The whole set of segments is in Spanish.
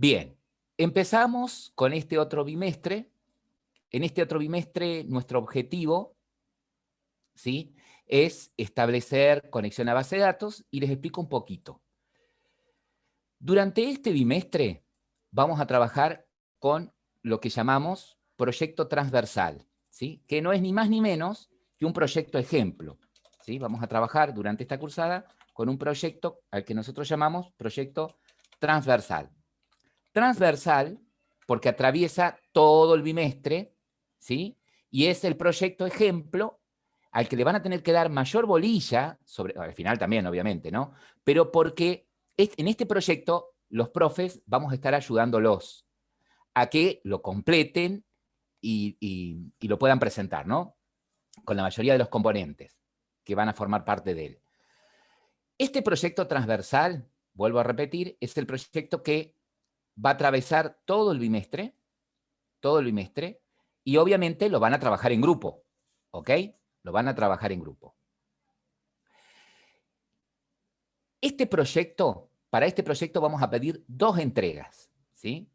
Bien, empezamos con este otro bimestre. En este otro bimestre, nuestro objetivo, ¿sí?, es establecer conexión a base de datos y les explico un poquito. Durante este bimestre vamos a trabajar con lo que llamamos proyecto transversal, ¿sí?, que no es ni más ni menos que un proyecto ejemplo, ¿sí? Vamos a trabajar durante esta cursada con un proyecto al que nosotros llamamos proyecto transversal. Transversal porque atraviesa todo el bimestre, ¿sí?, y es el proyecto ejemplo al que le van a tener que dar mayor bolilla, al final también, obviamente, ¿no? Pero porque en este proyecto los profes vamos a estar ayudándolos a que lo completen y lo puedan presentar, ¿no?, con la mayoría de los componentes que van a formar parte de él. Este proyecto transversal, vuelvo a repetir, es el proyecto que va a atravesar todo el bimestre, y obviamente lo van a trabajar en grupo, ¿ok? Lo van a trabajar en grupo. Para este proyecto vamos a pedir 2 entregas, ¿sí?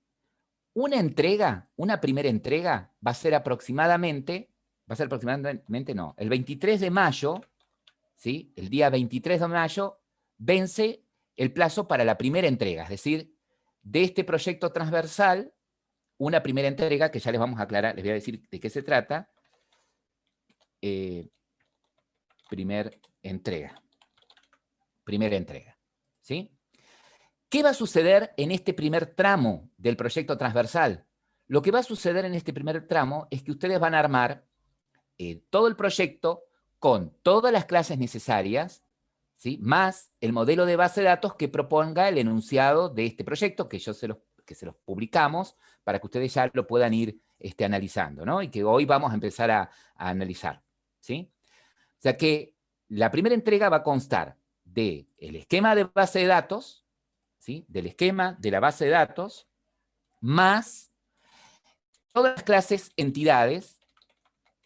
Una primera entrega va a ser aproximadamente el 23 de mayo, ¿sí? El día 23 de mayo vence el plazo para la primera entrega, es decir, de este proyecto transversal, una primera entrega que ya les vamos a aclarar, les voy a decir de qué se trata. Primera entrega, ¿sí? ¿Qué va a suceder en este primer tramo del proyecto transversal? Lo que va a suceder en este primer tramo es que ustedes van a armar todo el proyecto con todas las clases necesarias, ¿sí?, más el modelo de base de datos que proponga el enunciado de este proyecto, que se los publicamos para que ustedes ya lo puedan ir analizando, ¿no? Y que hoy vamos a empezar a analizar, ¿sí? O sea que la primera entrega va a constar del esquema de base de datos, ¿sí?, del esquema de la base de datos, más todas las clases entidades,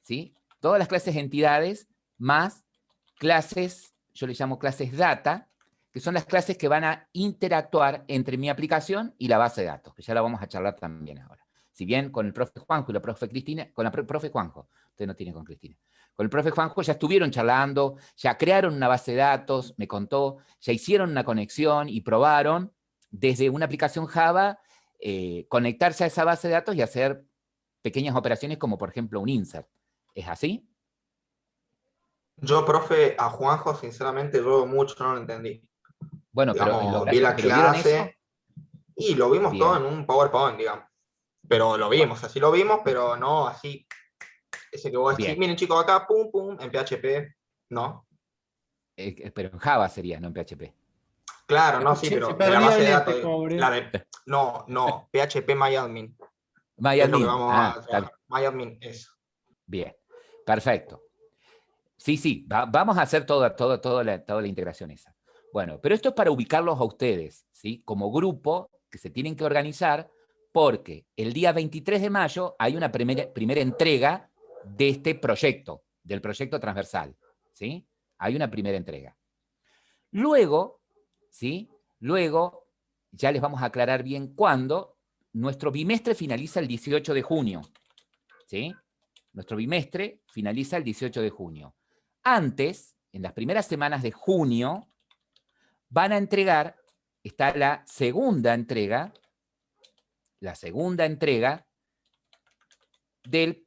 ¿sí?, todas las clases entidades, más clases, yo les llamo clases data, que son las clases que van a interactuar entre mi aplicación y la base de datos, que ya la vamos a charlar también ahora. Si bien con el profe Juanjo y la profe Cristina, con la profe Juanjo, usted no tiene con Cristina, con el profe Juanjo ya estuvieron charlando, ya crearon una base de datos, me contó, ya hicieron una conexión y probaron desde una aplicación Java conectarse a esa base de datos y hacer pequeñas operaciones como por ejemplo un insert. ¿Es así? Yo, profe, a Juanjo, sinceramente, yo mucho no lo entendí. Bueno, Digamos, vi la ¿pero vieron eso? clase y lo vimos todo Bien, en un PowerPoint, digamos. Pero lo bueno, vimos, así lo vimos, pero no así. Ese que vos decís, bien. miren chicos, acá, pum, pum, en PHP, ¿no? Pero en Java sería, no en PHP. Claro, no, sí, Se pero de la perdió base en de datos, ese digo. pobre. No, PHP MyAdmin. Es lo que MyAdmin. vamos Ah, a está bien. trabajar. MyAdmin, eso. Bien, perfecto. Sí, vamos a hacer toda la integración esa. Bueno, pero esto es para ubicarlos a ustedes, ¿sí?, como grupo que se tienen que organizar porque el día 23 de mayo hay una primera entrega de este proyecto, del proyecto transversal, ¿sí? Hay una primera entrega. Luego, ¿sí?, luego ya les vamos a aclarar bien cuándo. Nuestro bimestre finaliza el 18 de junio, ¿sí? Nuestro bimestre finaliza el 18 de junio. Antes, en las primeras semanas de junio, van a entregar, está la segunda entrega del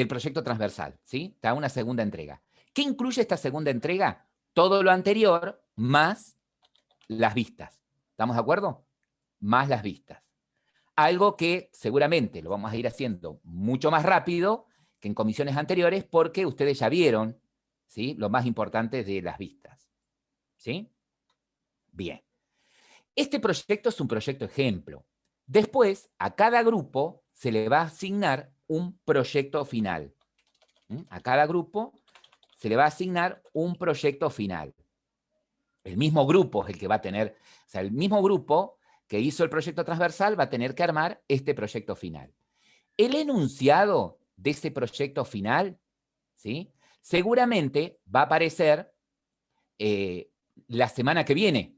proyecto transversal, ¿sí? Está una segunda entrega. ¿Qué incluye esta segunda entrega? Todo lo anterior más las vistas. ¿Estamos de acuerdo? Más las vistas. Algo que seguramente lo vamos a ir haciendo mucho más rápido que en comisiones anteriores porque ustedes ya vieron, ¿sí?, lo más importante de las vistas, ¿sí? Bien. Este proyecto es un proyecto ejemplo. Después, a cada grupo se le va a asignar un proyecto final. A cada grupo se le va a asignar un proyecto final. El mismo grupo es el que va a tener, o sea, el mismo grupo que hizo el proyecto transversal va a tener que armar este proyecto final. El enunciado de ese proyecto final, ¿sí?, seguramente va a aparecer la semana que viene,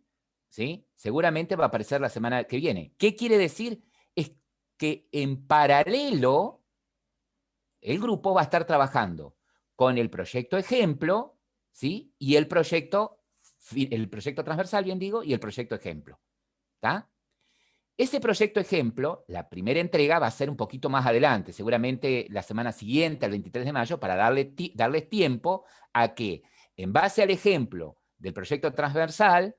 ¿sí? Seguramente va a aparecer la semana que viene. ¿Qué quiere decir? Es que en paralelo el grupo va a estar trabajando con el proyecto ejemplo, ¿sí? Y el proyecto transversal, bien digo, y el proyecto ejemplo. ¿Está? Ese proyecto ejemplo, la primera entrega va a ser un poquito más adelante, seguramente la semana siguiente, el 23 de mayo, para darles tiempo a que, en base al ejemplo del proyecto transversal,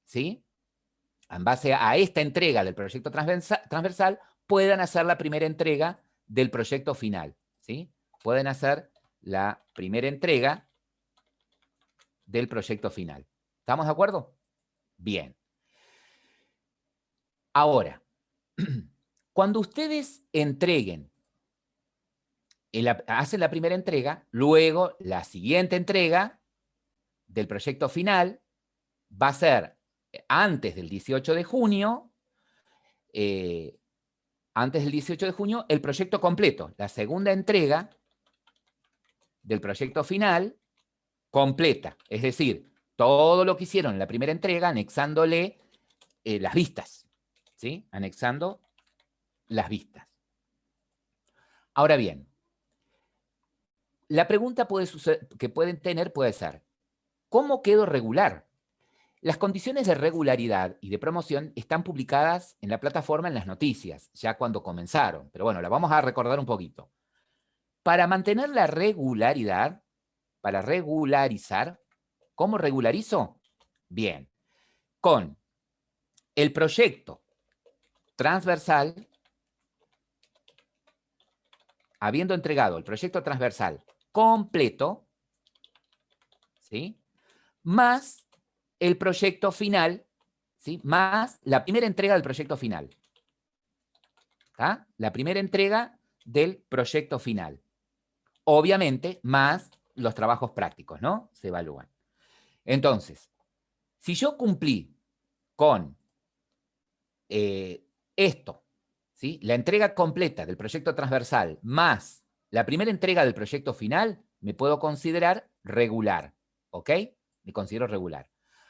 ¿sí? En base a esta entrega del proyecto transversal, puedan hacer la primera entrega del proyecto final, ¿sí? Pueden hacer la primera entrega del proyecto final. ¿Estamos de acuerdo? Bien. Ahora, cuando ustedes entreguen, hacen la primera entrega, luego la siguiente entrega del proyecto final va a ser antes del 18 de junio, el proyecto completo, la segunda entrega del proyecto final completa, es decir, todo lo que hicieron en la primera entrega anexándole las vistas, ¿sí? Anexando las vistas. Ahora bien, la pregunta que pueden tener puede ser, ¿cómo quedo regular? Las condiciones de regularidad y de promoción están publicadas en la plataforma en las noticias, ya cuando comenzaron, pero bueno, la vamos a recordar un poquito. Para mantener la regularidad, para regularizar, ¿cómo regularizo? Bien, con el proyecto transversal, habiendo entregado el proyecto transversal completo, ¿sí? Más el proyecto final, ¿sí? Más la primera entrega del proyecto final. ¿Tá? La primera entrega del proyecto final. Obviamente, más los trabajos prácticos, ¿no? Se evalúan. Entonces, si yo cumplí con esto, ¿sí? La entrega completa del proyecto transversal más la primera entrega del proyecto final, me puedo considerar regular, ¿ok? Me considero regular.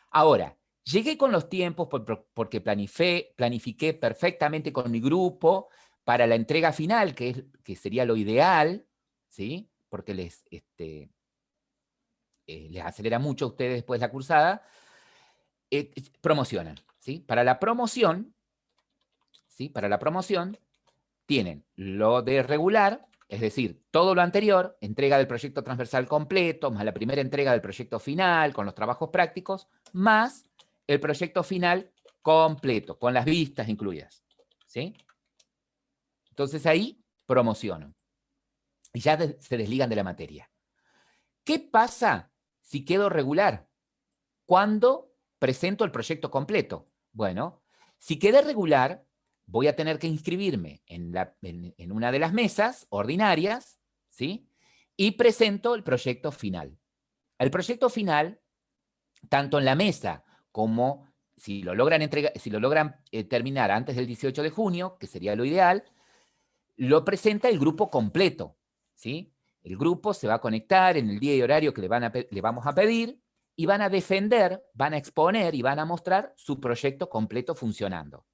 Ahora, llegué con los tiempos porque planifiqué perfectamente con mi grupo para la entrega final, que sería lo ideal, ¿sí? Porque les acelera mucho a ustedes después la cursada, promocionan, ¿sí? Para la promoción, ¿sí? Para la promoción tienen lo de regular, es decir, todo lo anterior, entrega del proyecto transversal completo, más la primera entrega del proyecto final con los trabajos prácticos, más el proyecto final completo, con las vistas incluidas. ¿Sí? Entonces ahí promocionan y ya se desligan de la materia. ¿Qué pasa si quedo regular? ¿Cuándo presento el proyecto completo? Bueno, si quedé regular, voy a tener que inscribirme en una de las mesas ordinarias, ¿sí? Y presento el proyecto final. El proyecto final, tanto en la mesa como si lo logran, terminar antes del 18 de junio, que sería lo ideal, lo presenta el grupo completo, ¿sí? El grupo se va a conectar en el día y horario que le vamos a pedir y van a defender, van a exponer y van a mostrar su proyecto completo funcionando.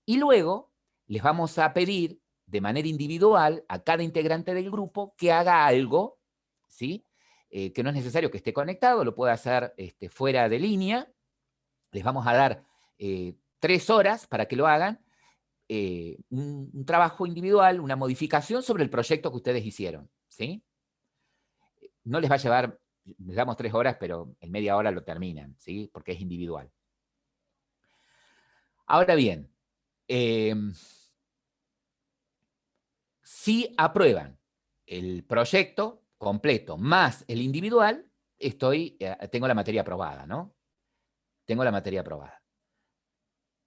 Y luego les vamos a pedir de manera individual a cada integrante del grupo que haga algo, ¿sí? Que no es necesario que esté conectado, lo puede hacer fuera de línea. Les vamos a dar 3 horas para que lo hagan, un trabajo individual, una modificación sobre el proyecto que ustedes hicieron, ¿sí? No les va a llevar, les damos 3 horas, pero en media hora lo terminan, ¿sí? Porque es individual. Ahora bien, si aprueban el proyecto completo más el individual, tengo la materia aprobada, ¿no? Tengo la materia aprobada.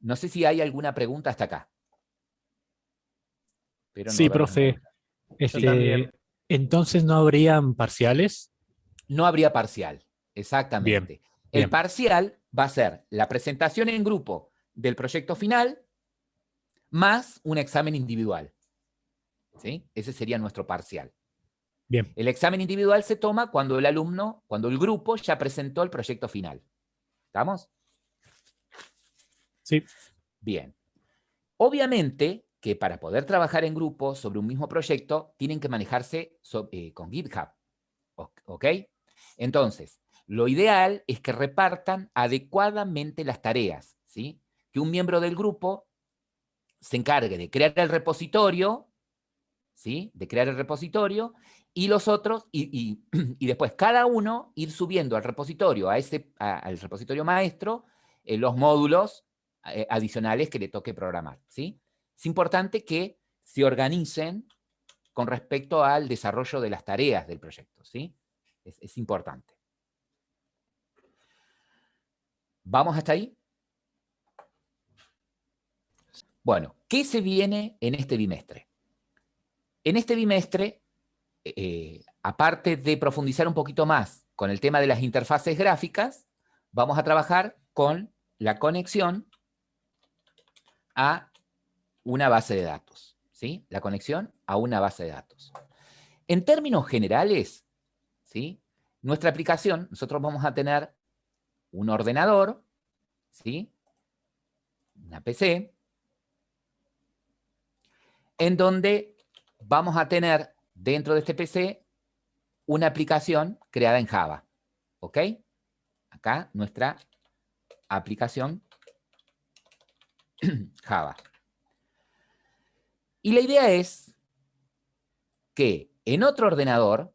No sé si hay alguna pregunta hasta acá. Pero no Sí, ver las profe. preguntas. Yo también. Entonces no habrían parciales. No habría parcial, Bien, exactamente. El bien, parcial va a ser la presentación en grupo del proyecto final más un examen individual, ¿sí? Ese sería nuestro parcial. bien. El examen individual se toma cuando el grupo ya presentó el proyecto final. ¿Estamos? Sí. Bien. Obviamente que para poder trabajar en grupo sobre un mismo proyecto, tienen que manejarse con GitHub. ¿Ok? Entonces, lo ideal es que repartan adecuadamente las tareas, ¿sí? Que un miembro del grupo se encargue de crear el repositorio, ¿sí? De crear el repositorio, y los otros, y después cada uno ir subiendo al repositorio, al repositorio maestro, los módulos adicionales que le toque programar, ¿sí? Es importante que se organicen con respecto al desarrollo de las tareas del proyecto, ¿sí? Es importante. ¿Vamos hasta ahí? Bueno, ¿qué se viene en este bimestre? En este bimestre, aparte de profundizar un poquito más con el tema de las interfaces gráficas, vamos a trabajar con la conexión a una base de datos, ¿sí? La conexión a una base de datos. En términos generales, ¿sí? Nuestra aplicación, nosotros vamos a tener un ordenador, ¿sí? Una PC, en donde vamos a tener dentro de este PC una aplicación creada en Java, ¿ok? Acá nuestra aplicación Java. Y la idea es que en otro ordenador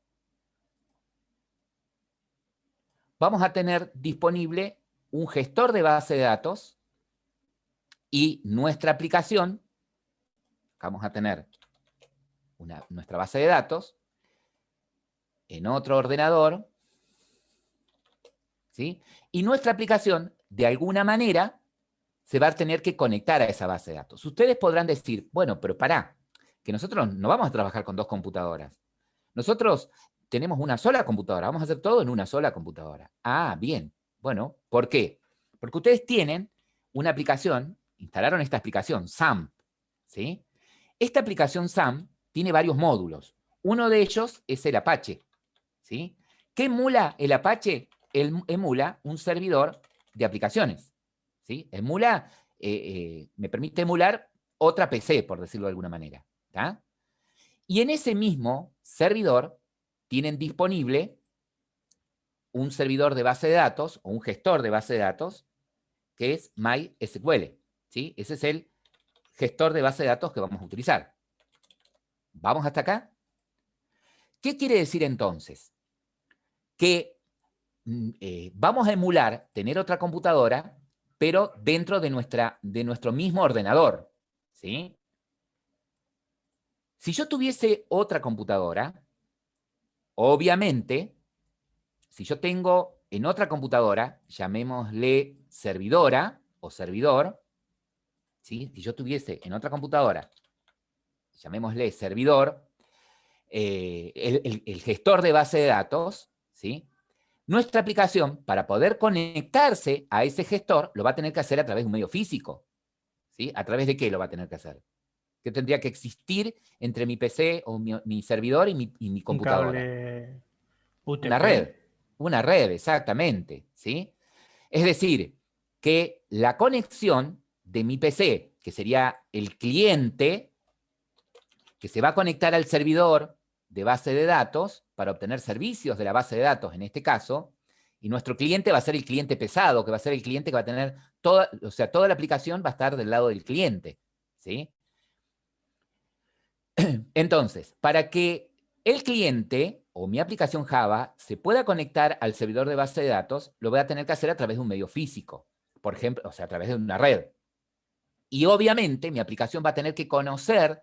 vamos a tener disponible un gestor de base de datos y nuestra aplicación, vamos a tener nuestra base de datos en otro ordenador, ¿sí? Y nuestra aplicación, de alguna manera, se va a tener que conectar a esa base de datos. Ustedes podrán decir, bueno, pero pará, que nosotros no vamos a trabajar con dos computadoras. Nosotros tenemos una sola computadora, vamos a hacer todo en una sola computadora. Ah, bien. Bueno, ¿por qué? Porque ustedes tienen una aplicación, instalaron esta aplicación, SAMP, ¿sí? Esta aplicación SAMP tiene varios módulos. Uno de ellos es el Apache, ¿sí? ¿Qué emula el Apache? Emula un servidor de aplicaciones, ¿sí? Me permite emular otra PC, por decirlo de alguna manera, ¿tá? Y en ese mismo servidor tienen disponible un servidor de base de datos o un gestor de base de datos que es MySQL, ¿sí? Ese es el gestor de base de datos que vamos a utilizar. ¿Vamos hasta acá? ¿Qué quiere decir entonces? Que vamos a emular tener otra computadora, pero dentro de nuestro mismo ordenador, ¿sí? Si yo tuviese otra computadora, obviamente, si yo tengo en otra computadora, llamémosle servidora o servidor, ¿sí? Si yo tuviese en otra computadora, llamémosle servidor, el gestor de base de datos, ¿sí? Nuestra aplicación, para poder conectarse a ese gestor, lo va a tener que hacer a través de un medio físico, ¿sí? ¿A través de qué lo va a tener que hacer? ¿Qué tendría que existir entre mi PC o mi servidor y mi computadora? Un cable UTP. Una red, exactamente, ¿sí? Es decir, que la conexión de mi PC, que sería el cliente, que se va a conectar al servidor de base de datos para obtener servicios de la base de datos en este caso, y nuestro cliente va a ser el cliente pesado, que va a ser el cliente que va a tener toda la aplicación va a estar del lado del cliente, ¿sí? Entonces, para que el cliente o mi aplicación Java se pueda conectar al servidor de base de datos, lo voy a tener que hacer a través de un medio físico, por ejemplo, o sea, a través de una red. Y obviamente mi aplicación va a tener que conocer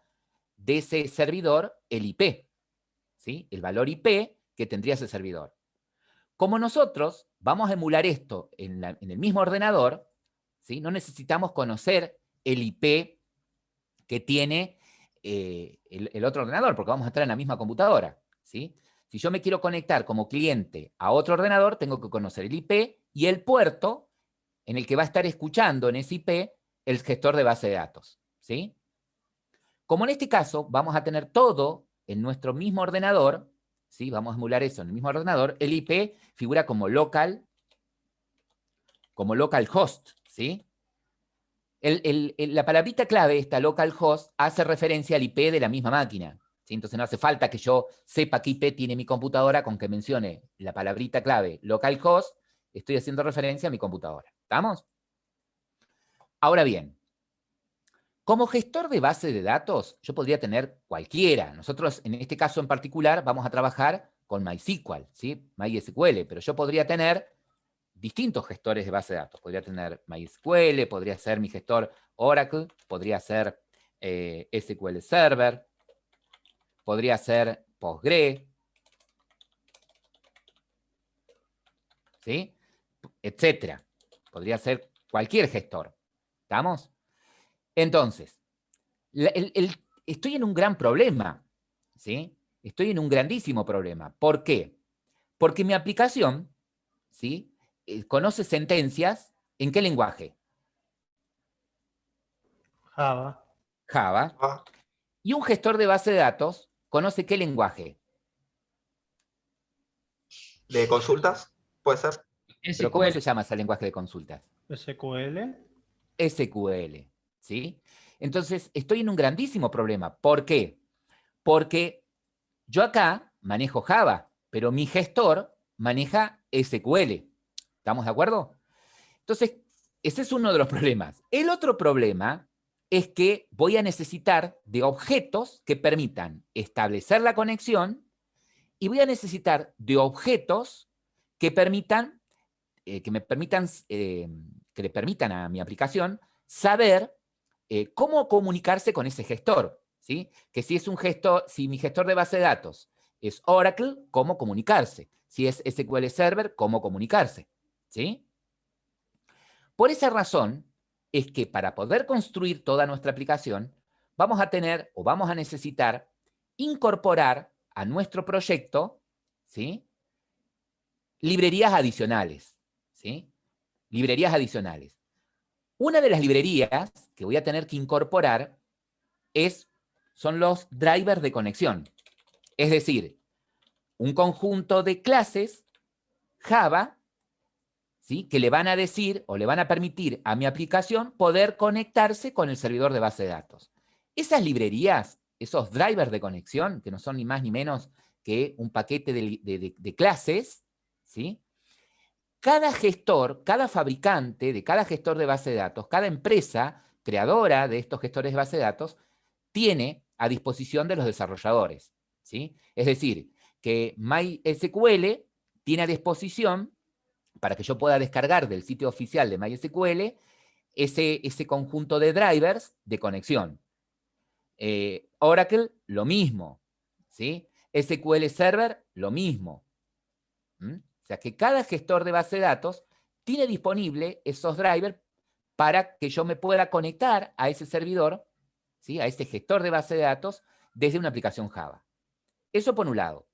de ese servidor el IP, ¿sí? El valor IP que tendría ese servidor. Como nosotros vamos a emular esto en el mismo ordenador, ¿sí? No necesitamos conocer el IP que tiene el otro ordenador, porque vamos a estar en la misma computadora, ¿sí? Si yo me quiero conectar como cliente a otro ordenador, tengo que conocer el IP y el puerto en el que va a estar escuchando en ese IP el gestor de base de datos, ¿sí? Como en este caso vamos a tener todo en nuestro mismo ordenador, ¿sí? Vamos a emular eso en el mismo ordenador, el IP figura como localhost, ¿sí? La palabrita clave, esta localhost, hace referencia al IP de la misma máquina. ¿Sí? Entonces no hace falta que yo sepa qué IP tiene mi computadora con que mencione la palabrita clave localhost, estoy haciendo referencia a mi computadora. ¿Estamos? Ahora bien, como gestor de base de datos, yo podría tener cualquiera. Nosotros, en este caso en particular, vamos a trabajar con MySQL, ¿sí? MySQL, pero yo podría tener distintos gestores de base de datos. Podría tener MySQL, podría ser mi gestor Oracle, podría ser SQL Server, podría ser Postgre, ¿sí? Etcétera. Podría ser cualquier gestor. ¿Estamos? Entonces, estoy en un gran problema, ¿sí? Estoy en un grandísimo problema. ¿Por qué? Porque mi aplicación, ¿sí? Conoce sentencias, ¿en qué lenguaje? Java. Java. Ah, Y un gestor de base de datos conoce qué lenguaje. ¿de consultas? ¿Puede ser? Pero ¿cómo se SQL. llama ese lenguaje de consultas? SQL. SQL, ¿sí? Entonces, estoy en un grandísimo problema. ¿Por qué? Porque yo acá manejo Java, pero mi gestor maneja SQL. ¿Estamos de acuerdo? Entonces, ese es uno de los problemas. El otro problema es que voy a necesitar de objetos que permitan establecer la conexión y voy a necesitar de objetos que permitan, que le permitan a mi aplicación saber cómo comunicarse con ese gestor, ¿sí? Que si es un gestor, si mi gestor de base de datos es Oracle, cómo comunicarse. Si es SQL Server, cómo comunicarse, ¿sí? Por esa razón es que para poder construir toda nuestra aplicación, vamos a tener o vamos a necesitar incorporar a nuestro proyecto, ¿sí? Librerías adicionales, ¿sí? Librerías adicionales. Una de las librerías que voy a tener que incorporar son los drivers de conexión. Es decir, un conjunto de clases Java, ¿sí? Que le van a decir o le van a permitir a mi aplicación poder conectarse con el servidor de base de datos. Esas librerías, esos drivers de conexión, que no son ni más ni menos que un paquete de clases, ¿sí? Cada gestor, cada fabricante de cada gestor de base de datos, cada empresa creadora de estos gestores de base de datos, tiene a disposición de los desarrolladores, ¿sí? Es decir, que MySQL tiene a disposición, para que yo pueda descargar del sitio oficial de MySQL, ese conjunto de drivers de conexión. Oracle, lo mismo, ¿sí? SQL Server, lo mismo. O sea que cada gestor de base de datos tiene disponible esos drivers para que yo me pueda conectar a ese servidor, ¿sí? A ese gestor de base de datos desde una aplicación Java. Eso por un lado.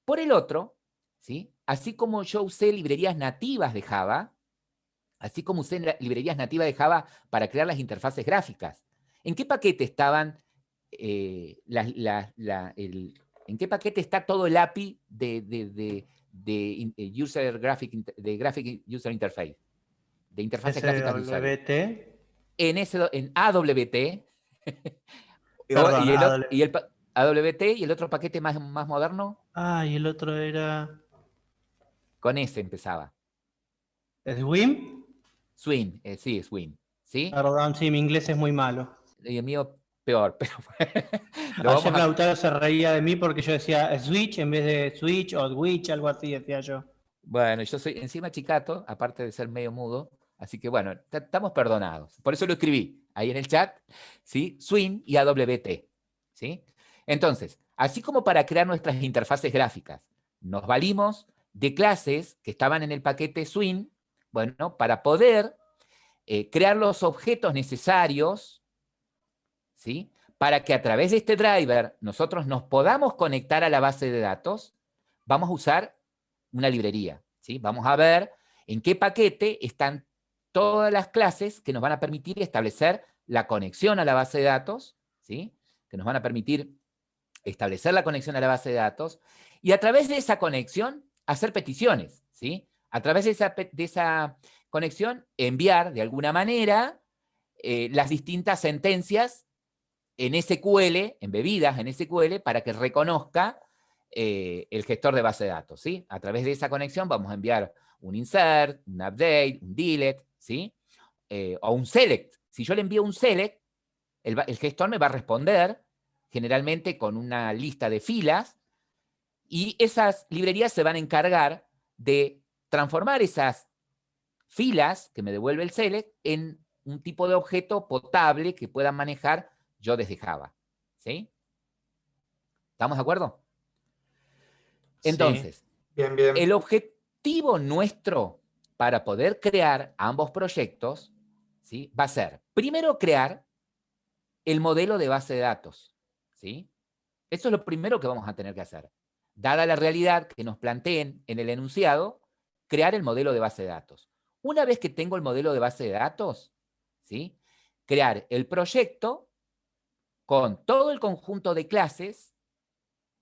Por el otro, ¿sí? Así como yo usé librerías nativas de Java, así como usé librerías nativas de Java para crear las interfaces gráficas, ¿en qué paquete estaban en qué paquete está todo el API de Graphic User Interface, de interfaces gráficas de usuario? SWT. En AWT, Perdón, AWT y el otro paquete más moderno, y el otro era con ese empezaba. Swim. Swing, sí, Swing. ¿Sí? Perdón, sí, mi inglés es muy malo. Y el mío peor, pero lo Ayer vamos a... Lautaro se reía de mí porque yo decía Switch en vez de Switch o Switch, algo así decía yo. Bueno, yo soy encima chicato, aparte de ser medio mudo, así que bueno, estamos perdonados. Por eso lo escribí ahí en el chat, ¿sí? Swing y AWT, ¿sí? Entonces, así como para crear nuestras interfaces gráficas, nos valimos de clases que estaban en el paquete Swing, bueno, para poder crear los objetos necesarios, ¿sí? Para que a través de este driver nosotros nos podamos conectar a la base de datos, vamos a usar una librería, ¿sí? Vamos a ver en qué paquete están todas las clases que nos van a permitir establecer la conexión a la base de datos, ¿sí? Que nos van a permitir establecer la conexión a la base de datos y a través de esa conexión hacer peticiones, ¿sí? A través de esa conexión enviar de alguna manera las distintas sentencias en SQL, embebidas en SQL, para que reconozca el gestor de base de datos, ¿sí? A través de esa conexión vamos a enviar un insert, un update, un delete, ¿sí? O un select. Si yo le envío un select, el gestor me va a responder, generalmente con una lista de filas, y esas librerías se van a encargar de transformar esas filas que me devuelve el select en un tipo de objeto potable que pueda manejar yo desde Java, ¿sí? ¿Estamos de acuerdo? Entonces, Sí. Bien, bien. el objetivo nuestro para poder crear ambos proyectos, ¿sí? Va a ser, primero, crear el modelo de base de datos, ¿sí? Eso es lo primero que vamos a tener que hacer. Dada la realidad que nos planteen en el enunciado, crear el modelo de base de datos. Una vez que tengo el modelo de base de datos, ¿sí? Crear el proyecto con todo el conjunto de clases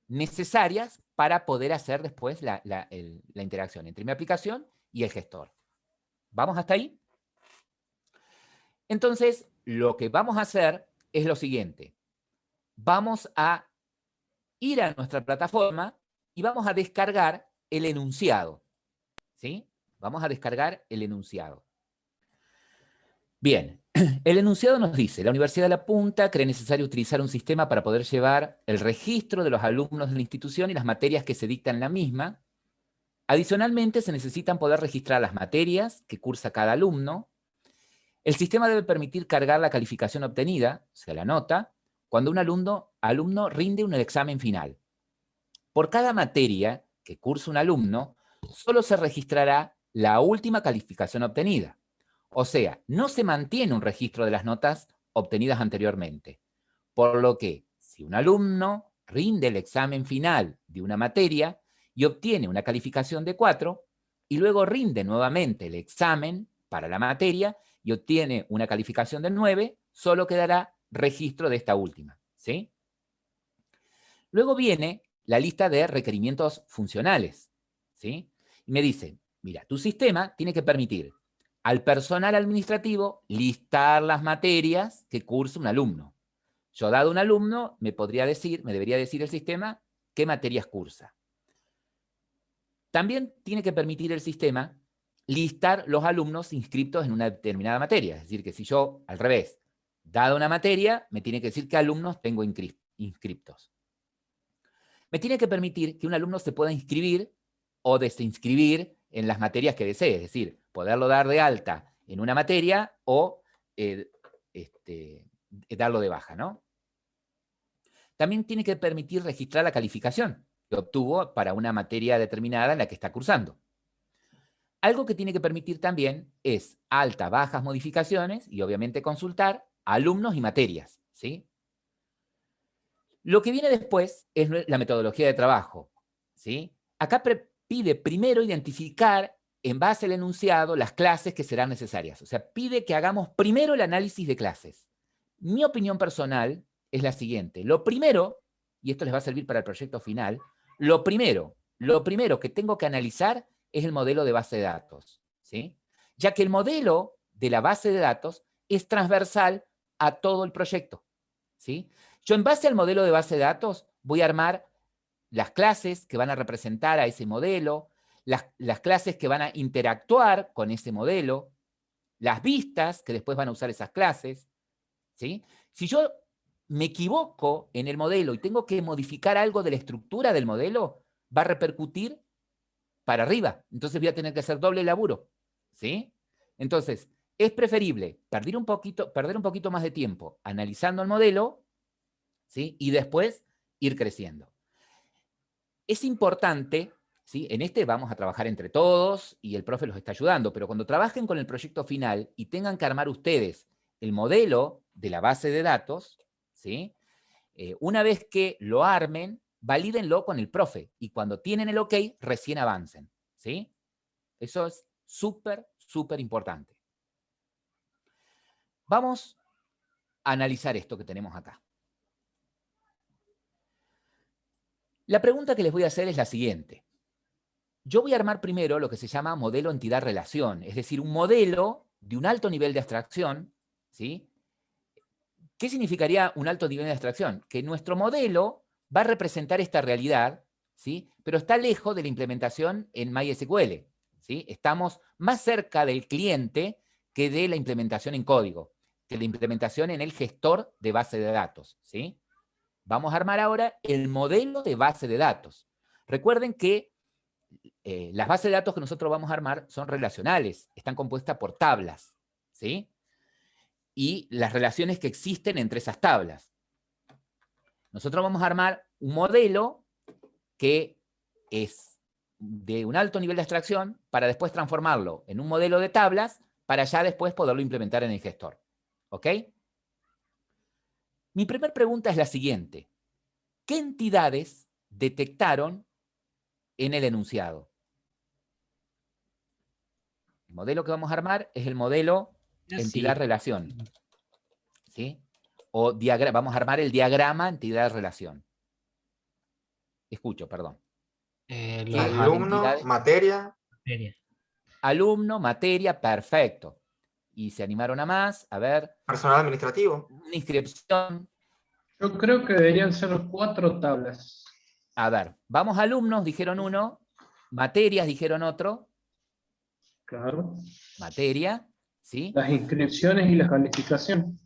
necesarias para poder hacer después la interacción entre mi aplicación y el gestor. ¿Vamos hasta ahí? Entonces, lo que vamos a hacer es lo siguiente. Vamos a ir a nuestra plataforma y vamos a descargar el enunciado, ¿sí? Vamos a descargar el enunciado. Bien, el enunciado nos dice, la Universidad de La Punta cree necesario utilizar un sistema para poder llevar el registro de los alumnos de la institución y las materias que se dictan en la misma. Adicionalmente, se necesitan poder registrar las materias que cursa cada alumno. El sistema debe permitir cargar la calificación obtenida, o sea, la nota, cuando un alumno rinde un examen final. Por cada materia que cursa un alumno, solo se registrará la última calificación obtenida. O sea, no se mantiene un registro de las notas obtenidas anteriormente. Por lo que, si un alumno rinde el examen final de una materia y obtiene una calificación de 4, y luego rinde nuevamente el examen para la materia y obtiene una calificación de 9, solo quedará registro de esta última, ¿sí? Luego viene la lista de requerimientos funcionales, ¿sí? Y me dice, mira, tu sistema tiene que permitir al personal administrativo listar las materias que cursa un alumno. Yo, dado un alumno, me debería decir el sistema qué materias cursa. También tiene que permitir el sistema listar los alumnos inscritos en una determinada materia. Es decir, que si yo, al revés, dada una materia, me tiene que decir qué alumnos tengo inscriptos. Me tiene que permitir que un alumno se pueda inscribir o desinscribir en las materias que desee, es decir, poderlo dar de alta en una materia o darlo de baja, ¿no? También tiene que permitir registrar la calificación que obtuvo para una materia determinada en la que está cursando. Algo que tiene que permitir también es alta, bajas, modificaciones y obviamente consultar alumnos y materias, ¿sí? Lo que viene después es la metodología de trabajo, ¿sí? Acá pide primero identificar en base al enunciado las clases que serán necesarias. O sea, pide que hagamos primero el análisis de clases. Mi opinión personal es la siguiente. Lo primero, y esto les va a servir para el proyecto final, lo primero que tengo que analizar es el modelo de base de datos, ¿sí? Ya que el modelo de la base de datos es transversal a todo el proyecto, ¿sí? Yo, en base al modelo de base de datos, voy a armar las clases que van a representar a ese modelo, las clases que van a interactuar con ese modelo, las vistas que después van a usar esas clases, ¿sí? Si yo me equivoco en el modelo y tengo que modificar algo de la estructura del modelo, va a repercutir para arriba. Entonces voy a tener que hacer doble laburo, ¿sí? Entonces, es preferible perder un poquito más de tiempo analizando el modelo, ¿sí? Y después ir creciendo. Es importante, ¿sí? En este vamos a trabajar entre todos y el profe los está ayudando, pero cuando trabajen con el proyecto final y tengan que armar ustedes el modelo de la base de datos, ¿sí? Una vez que lo armen, valídenlo con el profe y cuando tienen el OK, recién avancen, ¿sí? Eso es súper, súper importante. Vamos a analizar esto que tenemos acá. La pregunta que les voy a hacer es la siguiente. Yo voy a armar primero lo que se llama modelo entidad-relación, es decir, un modelo de un alto nivel de abstracción, ¿sí? ¿Qué significaría un alto nivel de abstracción? Que nuestro modelo va a representar esta realidad, ¿sí? Pero está lejos de la implementación en MySQL, ¿sí? Estamos más cerca del cliente que de la implementación en código, que la implementación en el gestor de base de datos, ¿sí? Vamos a armar ahora el modelo de base de datos. Recuerden que las bases de datos que nosotros vamos a armar son relacionales, están compuestas por tablas, ¿sí? Y las relaciones que existen entre esas tablas. Nosotros vamos a armar un modelo que es de un alto nivel de abstracción para después transformarlo en un modelo de tablas para ya después poderlo implementar en el gestor. ¿Ok? Mi primera pregunta es la siguiente. ¿Qué entidades detectaron en el enunciado? El modelo que vamos a armar es el modelo entidad-relación. ¿Sí? O vamos a armar el diagrama entidad-relación. Escucho, perdón. Alumno, materia. Alumno, materia, perfecto. Y se animaron a más, a ver. Personal administrativo. Una inscripción. Yo creo que deberían ser 4 tablas. A ver, vamos alumnos, dijeron uno. Materias, dijeron otro. Claro. Materia, ¿sí? Las inscripciones y la calificación.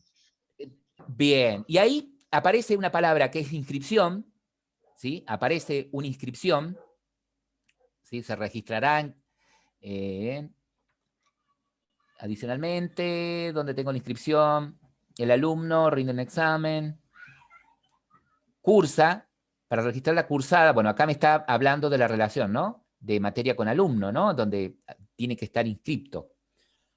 Bien, y ahí aparece una palabra que es inscripción, ¿sí? Aparece una inscripción, ¿sí? Se registrarán adicionalmente, donde tengo la inscripción, el alumno rinde un examen, cursa, para registrar la cursada, bueno, acá me está hablando de la relación, ¿no? De materia con alumno, ¿no? Donde tiene que estar inscripto.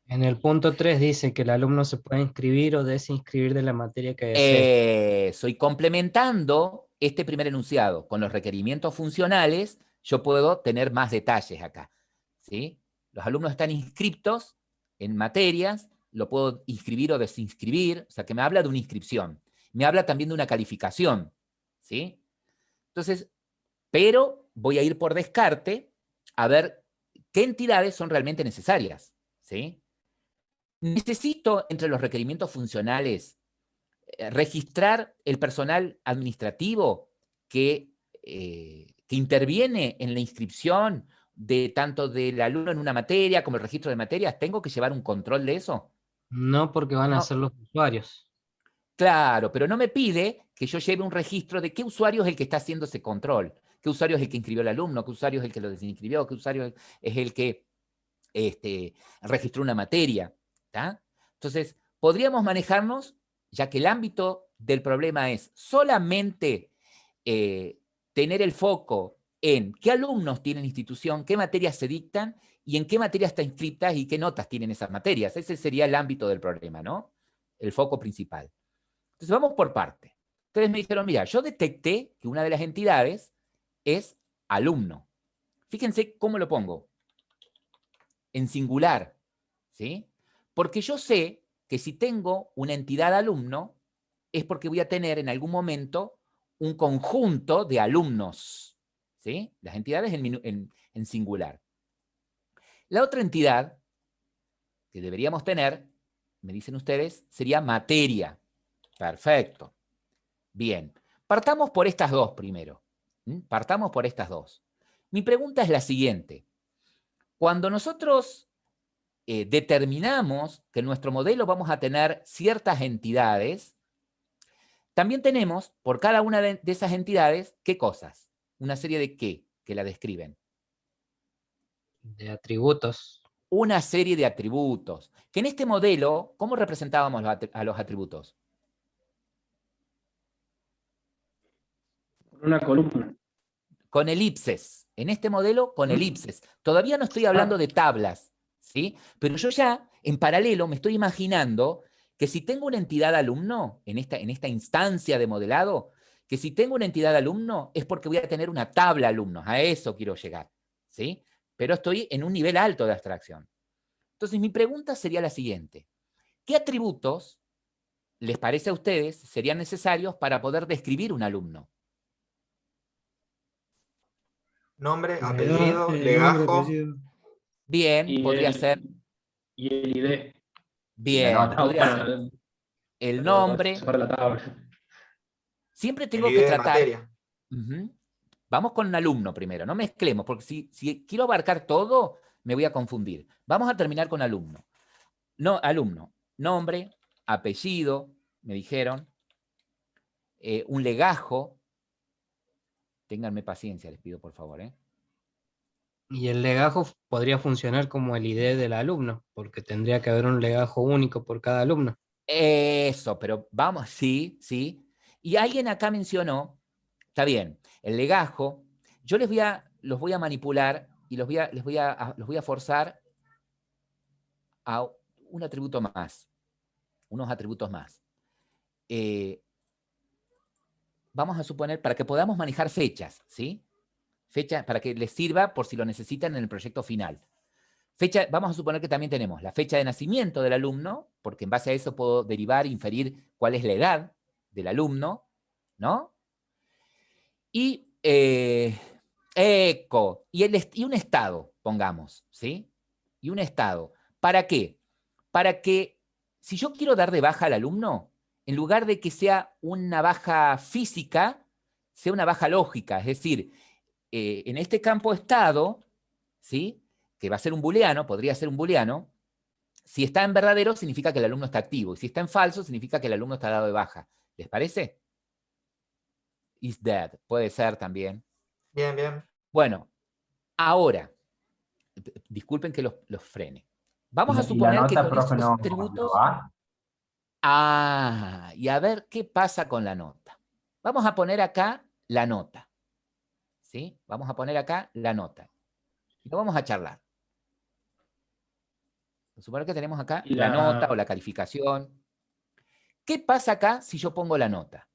En el punto 3 dice que el alumno se puede inscribir o desinscribir de la materia que desee. Soy complementando este primer enunciado con los requerimientos funcionales, yo puedo tener más detalles acá, ¿sí? Los alumnos están inscriptos en materias, lo puedo inscribir o desinscribir, o sea, que me habla de una inscripción. Me habla también de una calificación, ¿sí? Entonces, pero voy a ir por descarte a ver qué entidades son realmente necesarias, ¿sí? Necesito, entre los requerimientos funcionales, registrar el personal administrativo que interviene en la inscripción de tanto del alumno en una materia como el registro de materias. ¿Tengo que llevar un control de eso? No, porque van a ser los usuarios. Claro, pero no me pide que yo lleve un registro de qué usuario es el que está haciendo ese control, qué usuario es el que inscribió al alumno, qué usuario es el que lo desinscribió, qué usuario es el que registró una materia. ¿Tá? Entonces, podríamos manejarnos, ya que el ámbito del problema es solamente tener el foco en qué alumnos tienen institución, qué materias se dictan y en qué materias está inscritas y qué notas tienen esas materias. Ese sería el ámbito del problema, ¿no? El foco principal. Entonces, vamos por parte. Ustedes me dijeron, mira, yo detecté que una de las entidades es alumno. Fíjense cómo lo pongo. En singular, ¿sí? Porque yo sé que si tengo una entidad alumno, es porque voy a tener en algún momento un conjunto de alumnos, ¿sí? Las entidades en singular. La otra entidad que deberíamos tener, me dicen ustedes, sería materia. Perfecto. Bien. Partamos por estas dos primero. Partamos por estas dos. Mi pregunta es la siguiente. Cuando nosotros determinamos que en nuestro modelo vamos a tener ciertas entidades, también tenemos por cada una de esas entidades, ¿qué cosas? Una serie de ¿qué? Que la describen. De atributos. Una serie de atributos. Que en este modelo, ¿cómo representábamos a los atributos? Una columna. Con elipses. En este modelo, con elipses. Todavía no estoy hablando de tablas, ¿sí? Pero yo ya, en paralelo, me estoy imaginando que si tengo una entidad alumno, en esta instancia de modelado, que si tengo una entidad alumno es porque voy a tener una tabla alumnos. A eso quiero llegar, ¿sí? Pero estoy en un nivel alto de abstracción. Entonces, mi pregunta sería la siguiente. ¿Qué atributos les parece a ustedes serían necesarios para poder describir un alumno? Nombre, apellido, legajo. Bien, podría ser. Y el ID. Bien, podría ser. el nombre. Para la tabla. Siempre tengo que Divide de tratar. materia. Ujú. Vamos con un alumno primero, no mezclemos, porque si quiero abarcar todo, me voy a confundir. Vamos a terminar con alumno. No, alumno, nombre, apellido, me dijeron, un legajo. Ténganme paciencia, les pido por favor. Y el legajo podría funcionar como el ID del alumno, porque tendría que haber un legajo único por cada alumno. Eso, pero vamos, sí, sí. Y alguien acá mencionó, está bien, el legajo, yo los voy a manipular y los voy a forzar a un atributo más, unos atributos más. Vamos a suponer, para que podamos manejar fechas, ¿sí? Fecha, para que les sirva por si lo necesitan en el proyecto final. Fecha, vamos a suponer que también tenemos la fecha de nacimiento del alumno, porque en base a eso puedo derivar, inferir cuál es la edad del alumno, ¿no? Y y un estado, pongamos, ¿sí? Y un estado. ¿Para qué? Para que, si yo quiero dar de baja al alumno, en lugar de que sea una baja física, sea una baja lógica. Es decir, en este campo estado, ¿sí? Que va a ser un booleano, podría ser un booleano, si está en verdadero significa que el alumno está activo, y si está en falso significa que el alumno está dado de baja. ¿Les parece? Is dead, puede ser también. Bien, bien. Bueno, ahora, disculpen que los frene. Vamos a Y la suponer que nota, con profe, estos no atributos... va. y a ver qué pasa con la nota. Vamos a poner acá la nota. ¿Sí? Vamos a poner acá la nota. Y lo vamos a charlar. Suponer que tenemos acá Y la la- nota o la calificación. ¿Qué pasa acá si yo pongo la nota?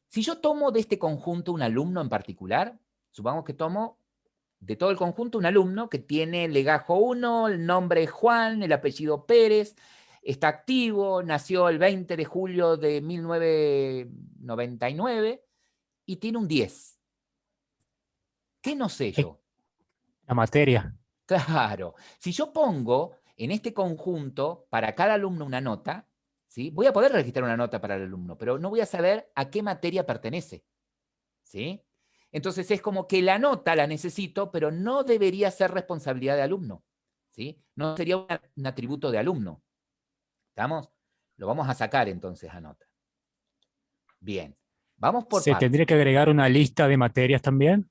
Si yo tomo de este conjunto un alumno en particular, supongamos que tomo de todo el conjunto un alumno que tiene el legajo 1, el nombre es Juan, el apellido Pérez, está activo, nació el 20 de julio de 1999 y tiene un 10. ¿Qué no sé yo? La materia. Claro, si yo pongo en este conjunto para cada alumno una nota, ¿sí? Voy a poder registrar una nota para el alumno, pero no voy a saber a qué materia pertenece. ¿Sí? Entonces es como que la nota la necesito, pero no debería ser responsabilidad de alumno. ¿Sí? No sería un atributo de alumno. ¿Estamos? Lo vamos a sacar entonces a nota. Bien. Vamos por ¿Se partes. tendría que agregar una lista de materias también?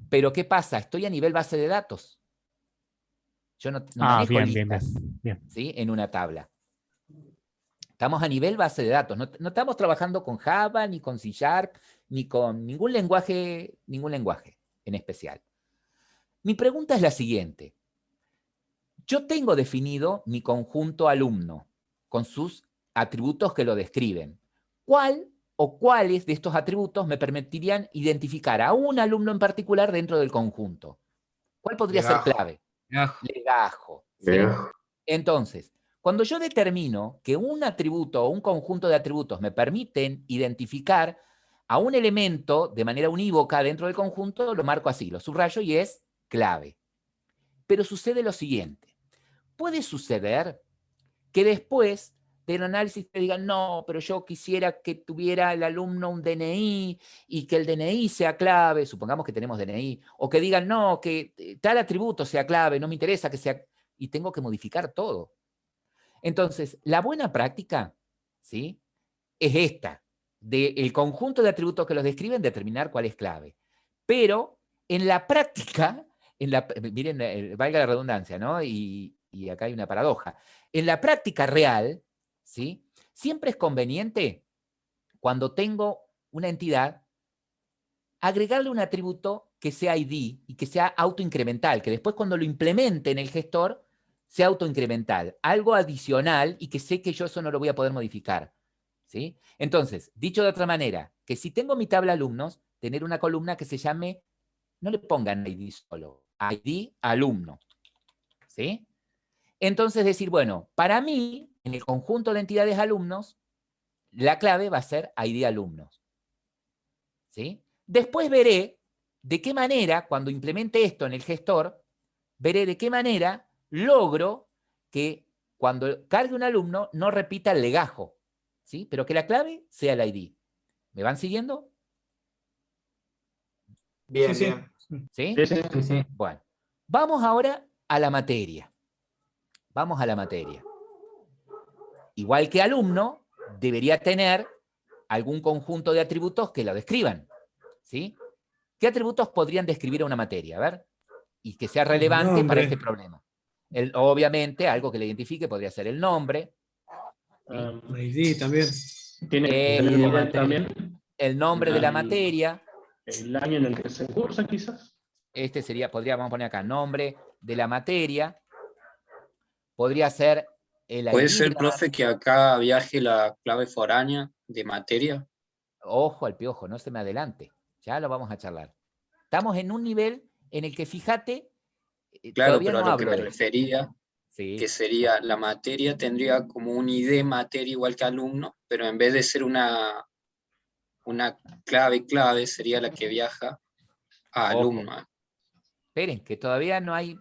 Pero ¿qué pasa? Estoy a nivel base de datos. Yo no manejo bien, listas, bien. ¿sí? En una tabla. Estamos a nivel base de datos. No estamos trabajando con Java, ni con C# ni con ningún lenguaje en especial. Mi pregunta es la siguiente. Yo tengo definido mi conjunto alumno con sus atributos que lo describen. ¿Cuál o cuáles de estos atributos me permitirían identificar a un alumno en particular dentro del conjunto? ¿Cuál podría ser Legajo. clave? Legajo. Legajo. ¿Sí? Entonces, cuando yo determino que un atributo o un conjunto de atributos me permiten identificar a un elemento de manera unívoca dentro del conjunto, lo marco así, lo subrayo y es clave. Pero sucede lo siguiente. Puede suceder que después del análisis te digan, no, pero yo quisiera que tuviera el alumno un DNI y que el DNI sea clave, supongamos que tenemos DNI, o que digan, no, que tal atributo sea clave, no me interesa que sea, y tengo que modificar todo. Entonces, la buena práctica, ¿sí? Es esta, del conjunto de atributos que los describen, determinar cuál es clave. Pero en la práctica, miren, valga la redundancia, ¿no? Y acá hay una paradoja. En la práctica real, ¿sí? Siempre es conveniente, cuando tengo una entidad, agregarle un atributo que sea ID y que sea autoincremental, que después cuando lo implemente en el gestor, sea autoincremental. Algo adicional y que sé que yo eso no lo voy a poder modificar. ¿Sí? Entonces, dicho de otra manera, que si tengo mi tabla alumnos, tener una columna que se llame, no le pongan ID solo, ID alumno. ¿Sí? Entonces decir, bueno, para mí, en el conjunto de entidades alumnos, la clave va a ser ID alumnos. ¿Sí? Después veré de qué manera, cuando implemente esto en el gestor, veré de qué manera logro que cuando cargue un alumno no repita el legajo. ¿sí? Pero que la clave sea el ID. ¿Me van siguiendo? Bien, Sí, sí. bien. ¿Sí? Sí, sí. Sí, sí. Bueno, vamos ahora a la materia. Vamos a la materia. Igual que alumno, debería tener algún conjunto de atributos que lo describan, ¿sí? ¿Qué atributos podrían describir a una materia? A ver, y que sea relevante para este problema. Obviamente, algo que le identifique podría ser el nombre, La ID también. tiene que el, tener de nivel materia. también. el nombre de la El- materia. El año en el que se cursa, quizás. Este sería, podríamos poner acá, nombre de la materia. Podría ser el ¿Puede ID de ser, la profe, que acá viaje la clave foránea de materia? Ojo al piojo, no se me adelante. Ya lo vamos a charlar. Estamos en un nivel en el que, fíjate, Claro, todavía pero a no lo que hablo me de esto. refería, Sí, que sería la materia tendría como un ID materia igual que alumno, pero en vez de ser una clave sería la que viaja a ojo. alumno. Esperen, que todavía no hay...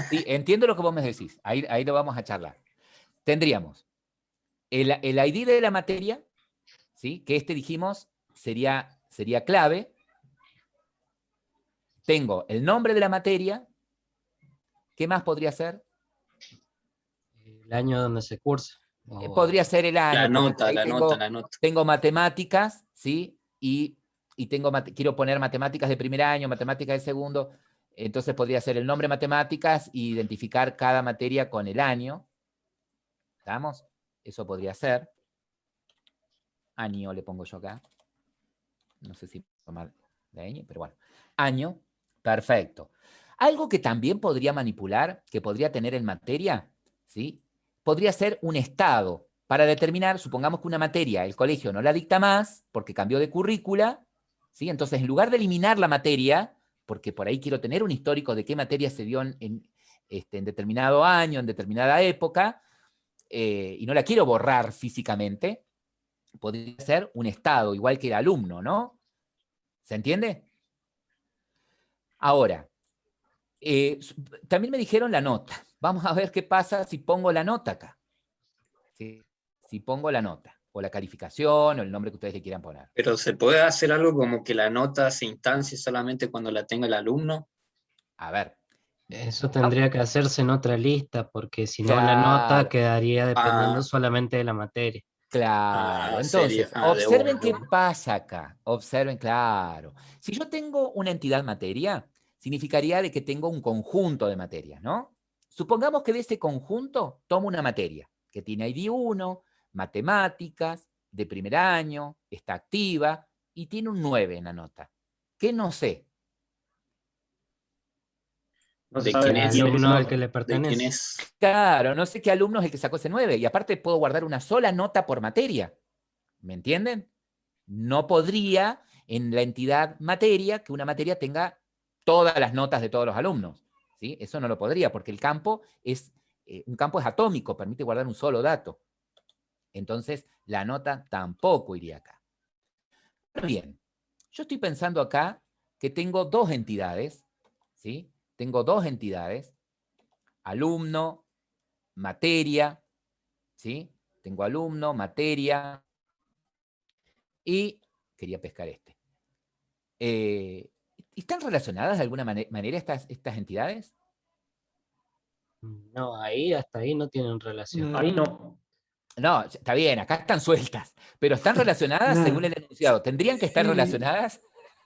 Sí, entiendo lo que vos me decís. Ahí lo vamos a charlar. Tendríamos el ID de la materia, ¿sí? Que dijimos sería clave. Tengo el nombre de la materia. ¿Qué más podría ser? El año donde se cursa. Podría ser el año. La porque nota, por ahí la nota. tengo matemáticas, ¿sí? Y quiero poner matemáticas de primer año, matemáticas de segundo. Entonces podría ser el nombre matemáticas e identificar cada materia con el año. ¿Estamos? Eso podría ser. Año le pongo yo acá. No sé si tomar la ñ, pero bueno. Año, perfecto. Algo que también podría manipular, que podría tener en materia, ¿sí? Podría ser un estado para determinar, supongamos que una materia el colegio no la dicta más porque cambió de currícula, ¿sí? Entonces, en lugar de eliminar la materia, porque por ahí quiero tener un histórico de qué materia se dio en determinado año, en determinada época, y no la quiero borrar físicamente, podría ser un estado, igual que el alumno, ¿no? ¿Se entiende? Ahora, también me dijeron la nota. Vamos a ver qué pasa si pongo la nota acá. ¿Sí? Si pongo la nota, o la calificación, o el nombre que ustedes le quieran poner. Pero ¿se puede hacer algo como que la nota se instancie solamente cuando la tenga el alumno? A ver. Eso tendría que hacerse en otra lista, porque si no la nota Claro, quedaría dependiendo Ah, solamente de la materia. claro. sería, Entonces, de una, observen de qué una. pasa acá. Observen, claro. Si yo tengo una entidad materia, significaría de que tengo un conjunto de materias, ¿no? Supongamos que de ese conjunto tomo una materia que tiene ID 1, matemáticas, de primer año, está activa y tiene un 9 en la nota. ¿Qué no sé? No se ¿De sabe quién El es? quién es alumno ese al que le otro. ¿De quién pertenece. es? Claro, no sé qué alumno es el que sacó ese 9 y aparte puedo guardar una sola nota por materia. ¿Me entienden? No podría en la entidad materia que una materia tenga todas las notas de todos los alumnos. ¿Sí? Eso no lo podría porque el campo un campo es atómico, permite guardar un solo dato. Entonces, la nota tampoco iría acá. Bien, yo estoy pensando acá que tengo dos entidades, ¿sí? Tengo dos entidades, alumno, materia, ¿sí? Tengo alumno, materia, y quería pescar ¿Están relacionadas de alguna manera estas entidades? No, hasta ahí no tienen relación. Ahí no. No, está bien, acá están sueltas, pero ¿están relacionadas según el enunciado? ¿Tendrían que estar relacionadas?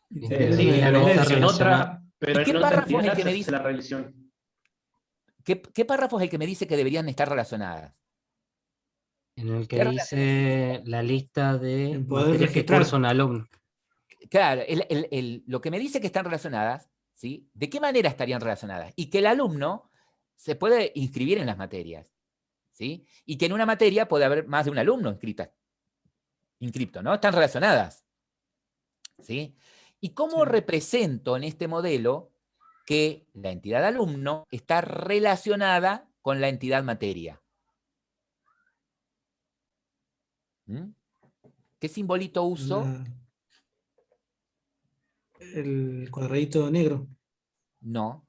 Sí, Tendrían que estar relacionadas. pero ¿Y qué en otra párrafo es el entidad que se me hace dice? la revisión. ¿Qué párrafo es el que me dice que deberían estar relacionadas? En el ¿Qué que relaciones? dice la lista de En poder materias que registrar. cursa un alumno. Claro, lo que me dice que están relacionadas, ¿sí? ¿De qué manera estarían relacionadas? Y que el alumno se puede inscribir en las materias, ¿sí? Y que en una materia puede haber más de un alumno inscripto, ¿no? Están relacionadas, ¿sí? ¿Y cómo Sí. represento en este modelo que la entidad alumno está relacionada con la entidad materia? ¿Mm? ¿Qué simbolito uso? El cuadradito negro. No.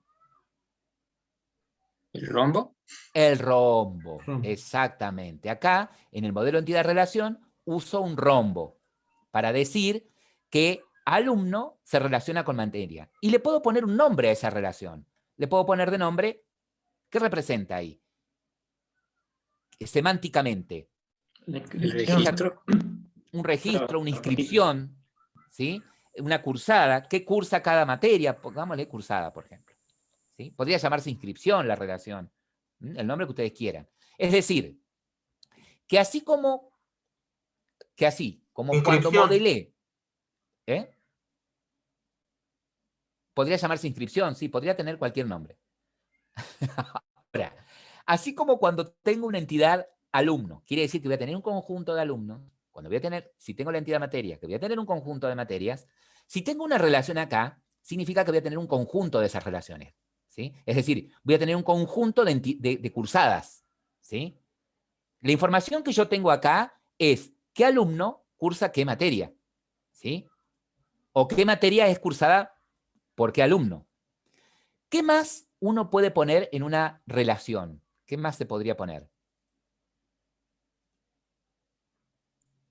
¿El rombo? El rombo, Rombo. exactamente. Acá, en el modelo entidad-relación, uso un rombo para decir que alumno se relaciona con materia. Y le puedo poner un nombre a esa relación. Le puedo poner de nombre, ¿qué representa ahí? Semánticamente. El registro. Un registro, una inscripción, ¿sí? Una cursada. ¿Qué cursa cada materia? Pongámosle cursada, por ejemplo. ¿Sí? Podría llamarse inscripción la relación. El nombre que ustedes quieran. Es decir, que así como cuando Inscripción. modelé, ¿eh? Podría llamarse inscripción, sí, podría tener cualquier nombre. Ahora, así como cuando tengo una entidad alumno, quiere decir que voy a tener un conjunto de alumnos, cuando voy a tener, si tengo la entidad materia, que voy a tener un conjunto de materias, si tengo una relación acá, significa que voy a tener un conjunto de esas relaciones, ¿sí? Es decir, voy a tener un conjunto de cursadas, ¿sí? La información que yo tengo acá es qué alumno cursa qué materia, ¿sí? O qué materia es cursada por qué alumno. ¿Qué más uno puede poner en una relación? ¿Qué más se podría poner?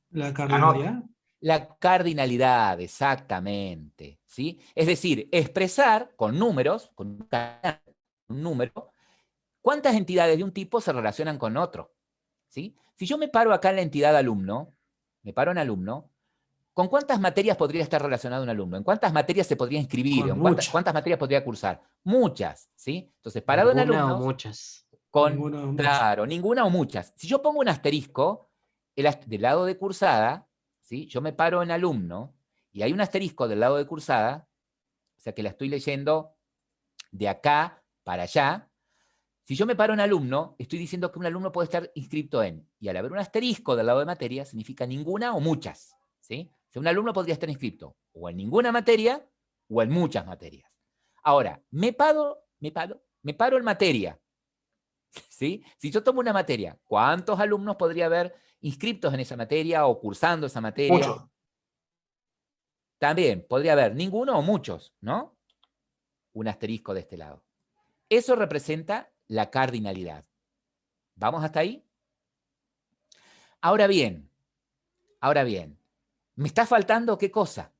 La cardinalidad. La cardinalidad, exactamente, ¿sí? Es decir, expresar con números, con un número, cuántas entidades de un tipo se relacionan con otro, ¿sí? Si yo me paro acá en la entidad alumno, me paro en alumno, ¿con cuántas materias podría estar relacionado un alumno? ¿En cuántas materias se podría inscribir? Con ¿En muchas. cuántas materias podría cursar? Muchas, ¿sí? Entonces, parado en ¿Ninguna o alumnos, muchas? con, Ninguna o muchas. claro, ninguna o muchas. Si yo pongo un asterisco, del lado de cursada, ¿sí? Yo me paro en alumno, y hay un asterisco del lado de cursada, o sea que la estoy leyendo de acá para allá. Si yo me paro en alumno, estoy diciendo que un alumno puede estar inscrito en, y al haber un asterisco del lado de materia, significa ninguna o muchas, ¿sí? O sea, un alumno podría estar inscrito o en ninguna materia o en muchas materias. Ahora, me paro en materia, ¿sí? Si yo tomo una materia, ¿cuántos alumnos podría haber inscritos en esa materia o cursando esa materia? Mucho. También podría haber ninguno o muchos, ¿no? Un asterisco de este lado. Eso representa la cardinalidad. ¿Vamos hasta ahí? Ahora bien, ¿me está faltando qué cosa?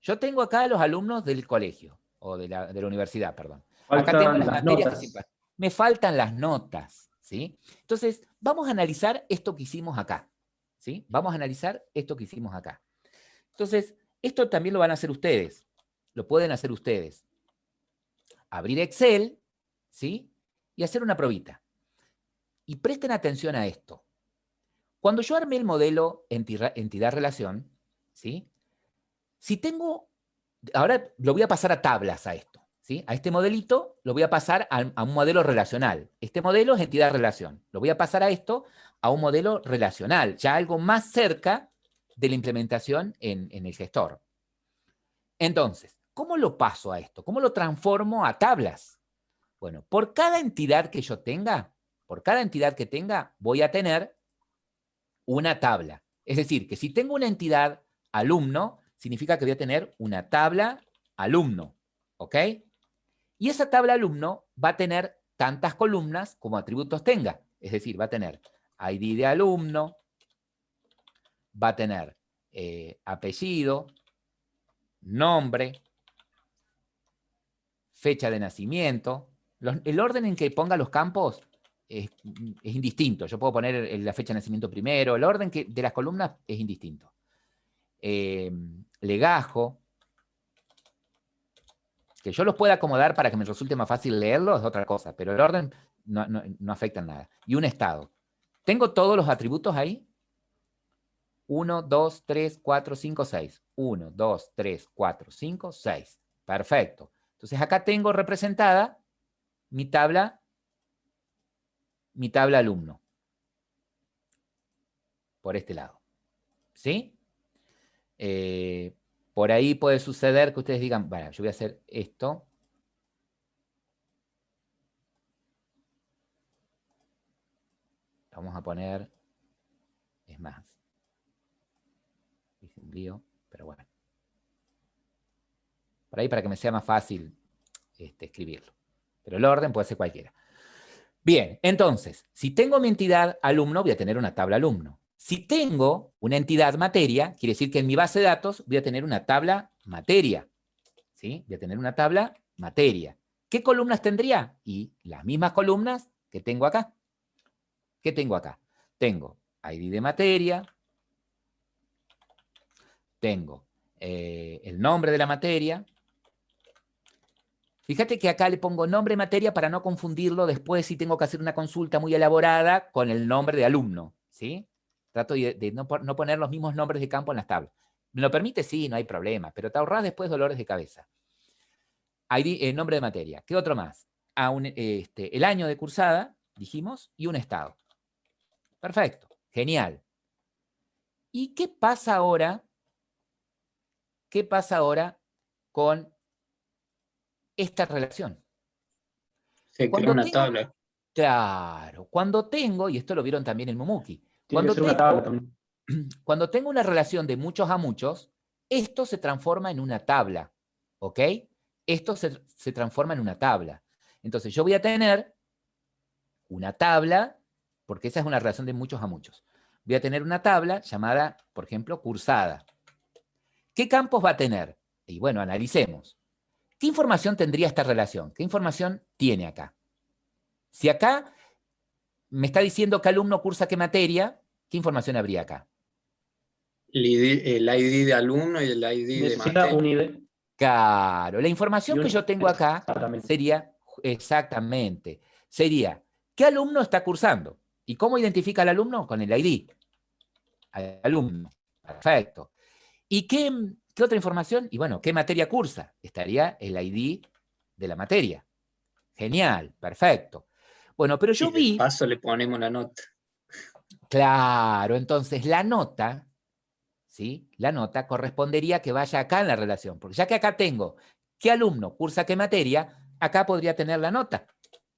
Yo tengo acá a los alumnos del colegio, o de la universidad, perdón. Acá tengo Faltan las las materias que notas. se... Me faltan las notas, ¿sí? Entonces, vamos a analizar esto que hicimos acá, ¿sí? Vamos a analizar esto que hicimos acá. Entonces, esto también lo van a hacer ustedes. Lo pueden hacer ustedes. Abrir Excel, ¿sí? Y hacer una probita. Y presten atención a esto. Cuando yo armé el modelo entidad-relación, ¿sí? Si tengo, ahora lo voy a pasar a tablas a esto, ¿sí? A este modelito lo voy a pasar a un modelo relacional. Este modelo es entidad-relación. Lo voy a pasar a esto a un modelo relacional, ya algo más cerca de la implementación en el gestor. Entonces, ¿cómo lo paso a esto? ¿Cómo lo transformo a tablas? Bueno, por cada entidad que yo tenga, voy a tener una tabla. Es decir, que si tengo una entidad alumno, significa que voy a tener una tabla alumno, ¿ok? Y esa tabla alumno va a tener tantas columnas como atributos tenga. Es decir, va a tener ID de alumno, va a tener apellido, nombre, fecha de nacimiento. El orden en que ponga los campos es indistinto. Yo puedo poner la fecha de nacimiento primero, el orden de las columnas es indistinto. Legajo, que yo los pueda acomodar para que me resulte más fácil leerlo es otra cosa, pero el orden no afecta en nada. Y un estado. ¿Tengo todos los atributos ahí? 1, 2, 3, 4, 5, 6. 1, 2, 3, 4, 5, 6. Perfecto. Entonces acá tengo representada mi tabla alumno. Por este lado. ¿Sí? Por ahí puede suceder que ustedes digan, bueno, yo voy a hacer esto. Vamos a poner, es más, hice un lío, pero bueno. Por ahí para que me sea más fácil escribirlo. Pero el orden puede ser cualquiera. Bien, entonces, si tengo mi entidad alumno, voy a tener una tabla alumno. Si tengo una entidad materia, quiere decir que en mi base de datos voy a tener una tabla materia. ¿Sí? Voy a tener una tabla materia. ¿Qué columnas tendría? Y las mismas columnas que tengo acá. ¿Qué tengo acá? Tengo ID de materia, tengo el nombre de la materia. Fíjate que acá le pongo nombre de materia para no confundirlo después si tengo que hacer una consulta muy elaborada con el nombre de alumno, ¿sí? Trato de no poner los mismos nombres de campo en las tablas. ¿Me lo permite? Sí, no hay problema, pero te ahorras después dolores de cabeza. ID, nombre de materia. ¿Qué otro más? El año de cursada, dijimos, y un estado. Perfecto, genial. ¿Y qué pasa ahora? ¿Qué pasa ahora con esta relación? Se crea una tabla. Claro, cuando tengo, y esto lo vieron también en Mumuki, Tiene que ser una tabla también. cuando tengo una relación de muchos a muchos, esto se transforma en una tabla, ¿ok? Esto se transforma en una tabla. Entonces yo voy a tener una tabla, porque esa es una relación de muchos a muchos. Voy a tener una tabla llamada, por ejemplo, cursada. ¿Qué campos va a tener? Y bueno, analicemos. ¿Qué información tendría esta relación? ¿Qué información tiene acá? Si acá me está diciendo qué alumno cursa qué materia, ¿qué información habría acá? El ID de alumno y el ID de Necesita materia. un ID. Claro, la información que yo tengo acá Exactamente. sería, exactamente, sería, ¿qué alumno está cursando? ¿Y cómo identifica al alumno? Con el ID. Al alumno. Perfecto. ¿Y qué otra información? Y bueno, ¿qué materia cursa? Estaría el ID de la materia. Genial, perfecto. Bueno, pero yo Y de vi, paso le ponemos la nota. claro, entonces la nota, ¿sí? La nota correspondería que vaya acá en la relación, porque ya que acá tengo qué alumno cursa qué materia, acá podría tener la nota,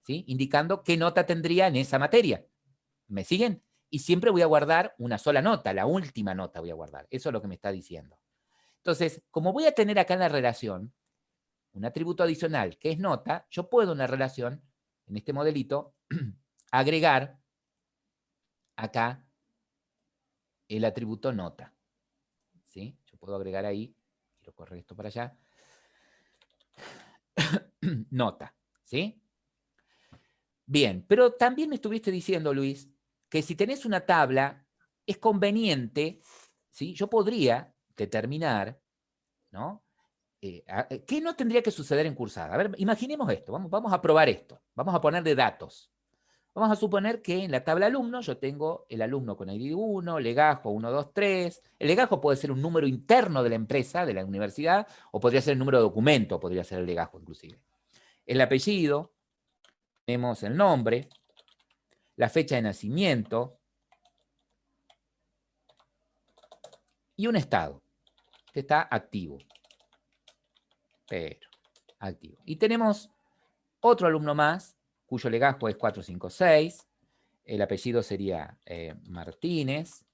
¿sí? Indicando qué nota tendría en esa materia. ¿Me siguen? Y siempre voy a guardar una sola nota, la última nota voy a guardar. Eso es lo que me está diciendo. Entonces, como voy a tener acá en la relación un atributo adicional que es nota, yo puedo en la relación, en este modelito, agregar acá el atributo nota. ¿Sí? Yo puedo agregar ahí, quiero correr esto para allá, nota. ¿Sí? Bien, pero también me estuviste diciendo, Luis, que si tenés una tabla, es conveniente, ¿sí? Yo podría determinar, ¿no? ¿Qué no tendría que suceder en cursada? A ver, imaginemos esto, vamos a probar esto, vamos a ponerle datos. Vamos a suponer que en la tabla alumno yo tengo el alumno con ID 1, legajo 1, 2, 3. El legajo puede ser un número interno de la empresa, de la universidad, o podría ser el número de documento, podría ser el legajo inclusive. El apellido, tenemos el nombre, la fecha de nacimiento y un estado, que está activo. Pero, activo. Y tenemos otro alumno más, cuyo legajo es 456, el apellido sería Martínez,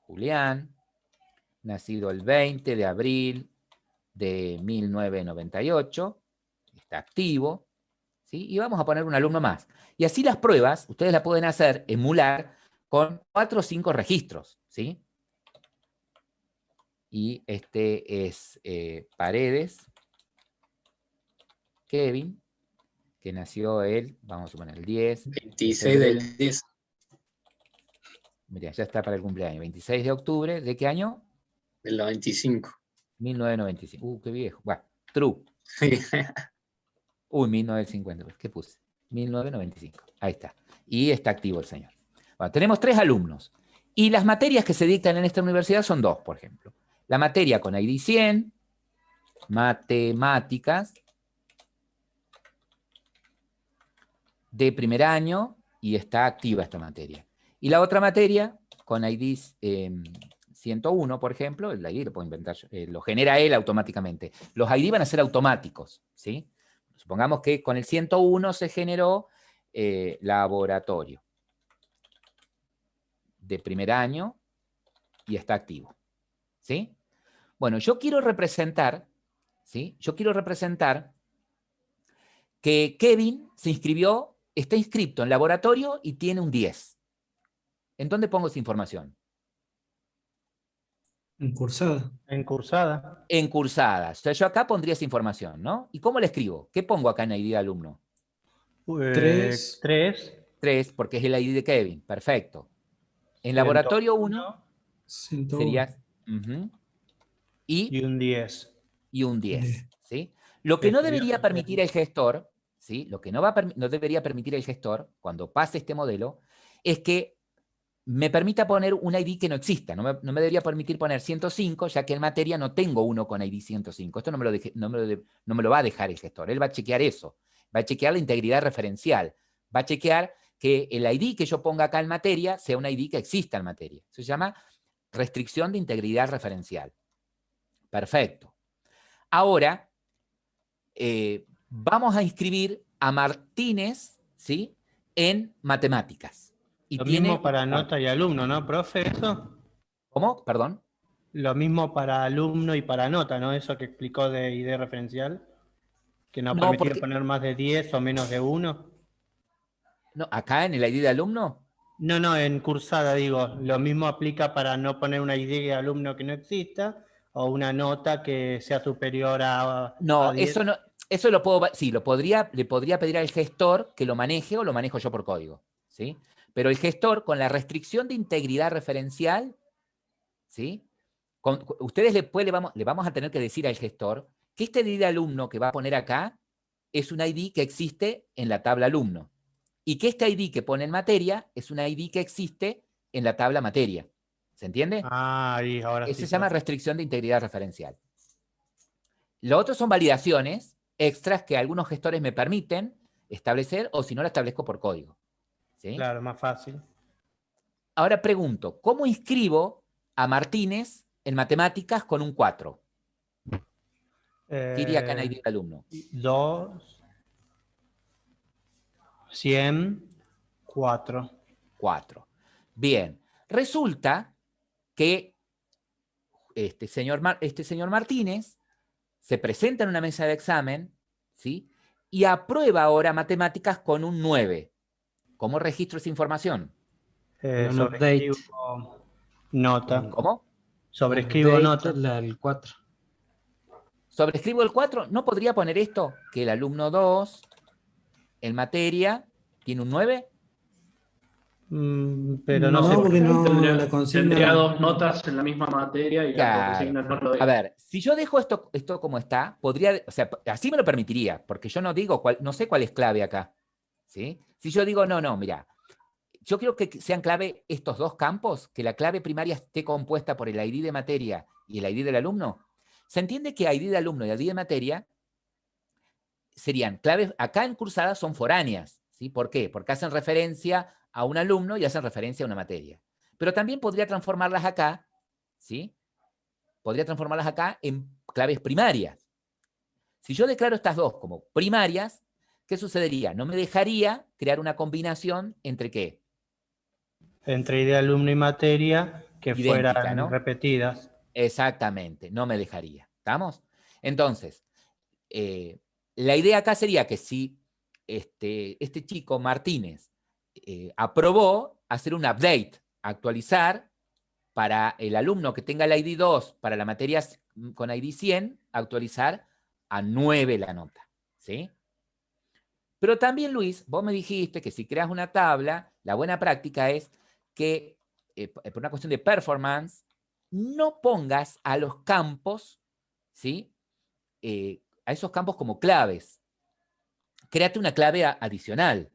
Julián, nacido el 20 de abril de 1998, está activo, ¿sí? Y vamos a poner un alumno más. Y así las pruebas, ustedes las pueden hacer, emular, con 4 o 5 registros, ¿sí? Y este es Paredes, Kevin, que nació vamos a suponer, el 10. 26 del 10. Mira, ya está para el cumpleaños. 26 de octubre, ¿de qué año? Del 95. 1995. Qué viejo. Bueno, true. 1950. ¿Qué puse? 1995. Ahí está. Y está activo el señor. Bueno, tenemos 3 alumnos. Y las materias que se dictan en esta universidad son 2, por ejemplo. La materia con ID 100, matemáticas, de primer año, y está activa esta materia. Y la otra materia, con ID 101, por ejemplo, el ID lo puedo inventar, lo genera él automáticamente. Los ID van a ser automáticos, ¿sí? Supongamos que con el 101 se generó laboratorio de primer año y está activo, ¿sí? Bueno, yo quiero representar, ¿sí? Yo quiero representar que Kevin se inscribió está inscripto en laboratorio y tiene un 10. ¿En dónde pongo esa información? En cursada. En cursada. En cursada. O sea, yo acá pondría esa información, ¿no? ¿Y cómo la escribo? ¿Qué pongo acá en ID de alumno? 3. 3. 3, porque es el ID de Kevin. Perfecto. En 101, laboratorio 1 101. sería... ujú, y un 10. y un 10. Bien. ¿Sí? Lo que no Estudiar debería la permitir el gestor, ¿sí? Lo que no debería permitir el gestor cuando pase este modelo es que me permita poner un ID que no exista. No me debería permitir poner 105, ya que en materia no tengo uno con ID 105. Esto no me lo va a dejar el gestor. Él va a chequear eso. Va a chequear la integridad referencial. Va a chequear que el ID que yo ponga acá en materia sea un ID que exista en materia. Eso se llama restricción de integridad referencial. Perfecto. Ahora, vamos a inscribir a Martínez, ¿sí?, en matemáticas. Y Lo tiene... mismo para nota y alumno, ¿no, profe? Eso. ¿Cómo? Perdón. Lo mismo para alumno y para nota, ¿no? Eso que explicó de ID referencial, que no No, permitía porque... poner más de 10 o menos de 1. No, acá en el ID de alumno. No, no, en cursada digo, lo mismo aplica para no poner una ID de alumno que no exista o una nota que sea superior a No, 10. eso no, eso lo puedo, sí, le podría pedir al gestor que lo maneje o lo manejo yo por código, ¿sí? Pero el gestor, con la restricción de integridad referencial, ¿sí? Ustedes le vamos a tener que decir al gestor que este ID de alumno que va a poner acá es un ID que existe en la tabla alumno. Y que este ID que pone en materia es un ID que existe en la tabla materia. ¿Se entiende? Ah, ahí, ahora Eso sí. se llama profe. restricción de integridad referencial. Lo otro son validaciones extras que algunos gestores me permiten establecer o si no la establezco por código. ¿Sí? Claro, más fácil. Ahora pregunto, ¿cómo inscribo a Martínez en matemáticas con un 4? ¿Qué iría acá en ID de alumno? 2, 100, 4. 4. Bien, resulta que este señor Martínez se presenta en una mesa de examen, ¿sí?, y aprueba ahora matemáticas con un 9. ¿Cómo registro esa información? En un update. Sobrescribo nota. ¿Cómo? Sobrescribo nota. El 4. ¿Sobrescribo el 4? ¿No podría poner esto? Que el alumno 2 en materia tiene un 9. Pero no, No, sé. porque no Tendría, la consigna. tendría dos notas en la misma materia y la Claro. consigna no lo A deja. ver, si yo dejo esto como está, podría, o sea, así me lo permitiría, porque yo no digo, no sé cuál es clave acá, ¿sí? Si yo digo, no, mira, yo quiero que sean clave estos dos campos, que la clave primaria esté compuesta por el ID de materia y el ID del alumno. Se entiende que ID de alumno y ID de materia serían claves, acá en cursada son foráneas, ¿sí? ¿Por qué? Porque hacen referencia a un alumno y hacen referencia a una materia. Pero también podría transformarlas acá, ¿sí? Podría transformarlas acá en claves primarias. Si yo declaro estas dos como primarias, ¿qué sucedería? No me dejaría crear una combinación entre ¿qué? Entre idea alumno y materia que Idéntica, fueran ¿no? repetidas. Exactamente, no me dejaría. ¿Estamos? Entonces, la idea acá sería que si este chico Martínez aprobó hacer un update, actualizar para el alumno que tenga el ID 2 para la materia con ID 100, actualizar a 9 la nota, ¿sí? Pero también, Luis, vos me dijiste que si creas una tabla, la buena práctica es que, por una cuestión de performance, no pongas a los campos, ¿sí?, a esos campos como claves. Créate una clave adicional.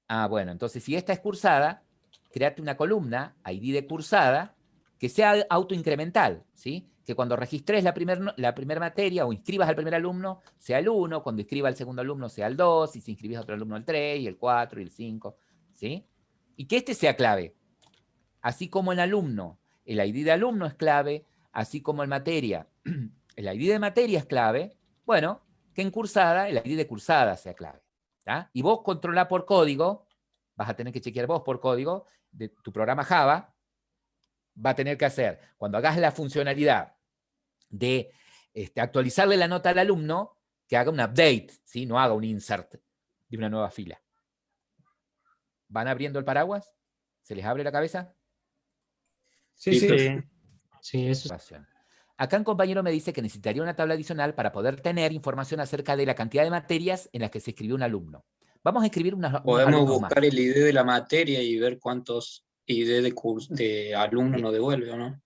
Ah, bueno, entonces si esta es cursada, créate una columna, ID de cursada, que sea autoincremental, ¿sí? Que cuando registres la primera materia o inscribas al primer alumno, sea el 1, cuando inscriba al segundo alumno sea el 2, y si inscribís a otro alumno el 3, y el 4, y el 5, ¿sí? Y que este sea clave. Así como en alumno, el ID de alumno es clave, así como en materia, el ID de materia es clave, bueno, que en cursada, el ID de cursada sea clave. ¿tá? Y vos controlá por código, vas a tener que chequear vos por código, de tu programa Java, va a tener que hacer, cuando hagas la funcionalidad de actualizarle la nota al alumno, que haga un update, ¿sí? No haga un insert de una nueva fila. ¿Van abriendo el paraguas? ¿Se les abre la cabeza? Sí, sí. Sí. Sí, eso Información. Acá un compañero me dice que necesitaría una tabla adicional para poder tener información acerca de la cantidad de materias en las que se escribió un alumno. Vamos a escribir unos Podemos alumnos más. buscar el ID de la materia y ver cuántos ID de alumnos nos devuelve, ¿o no?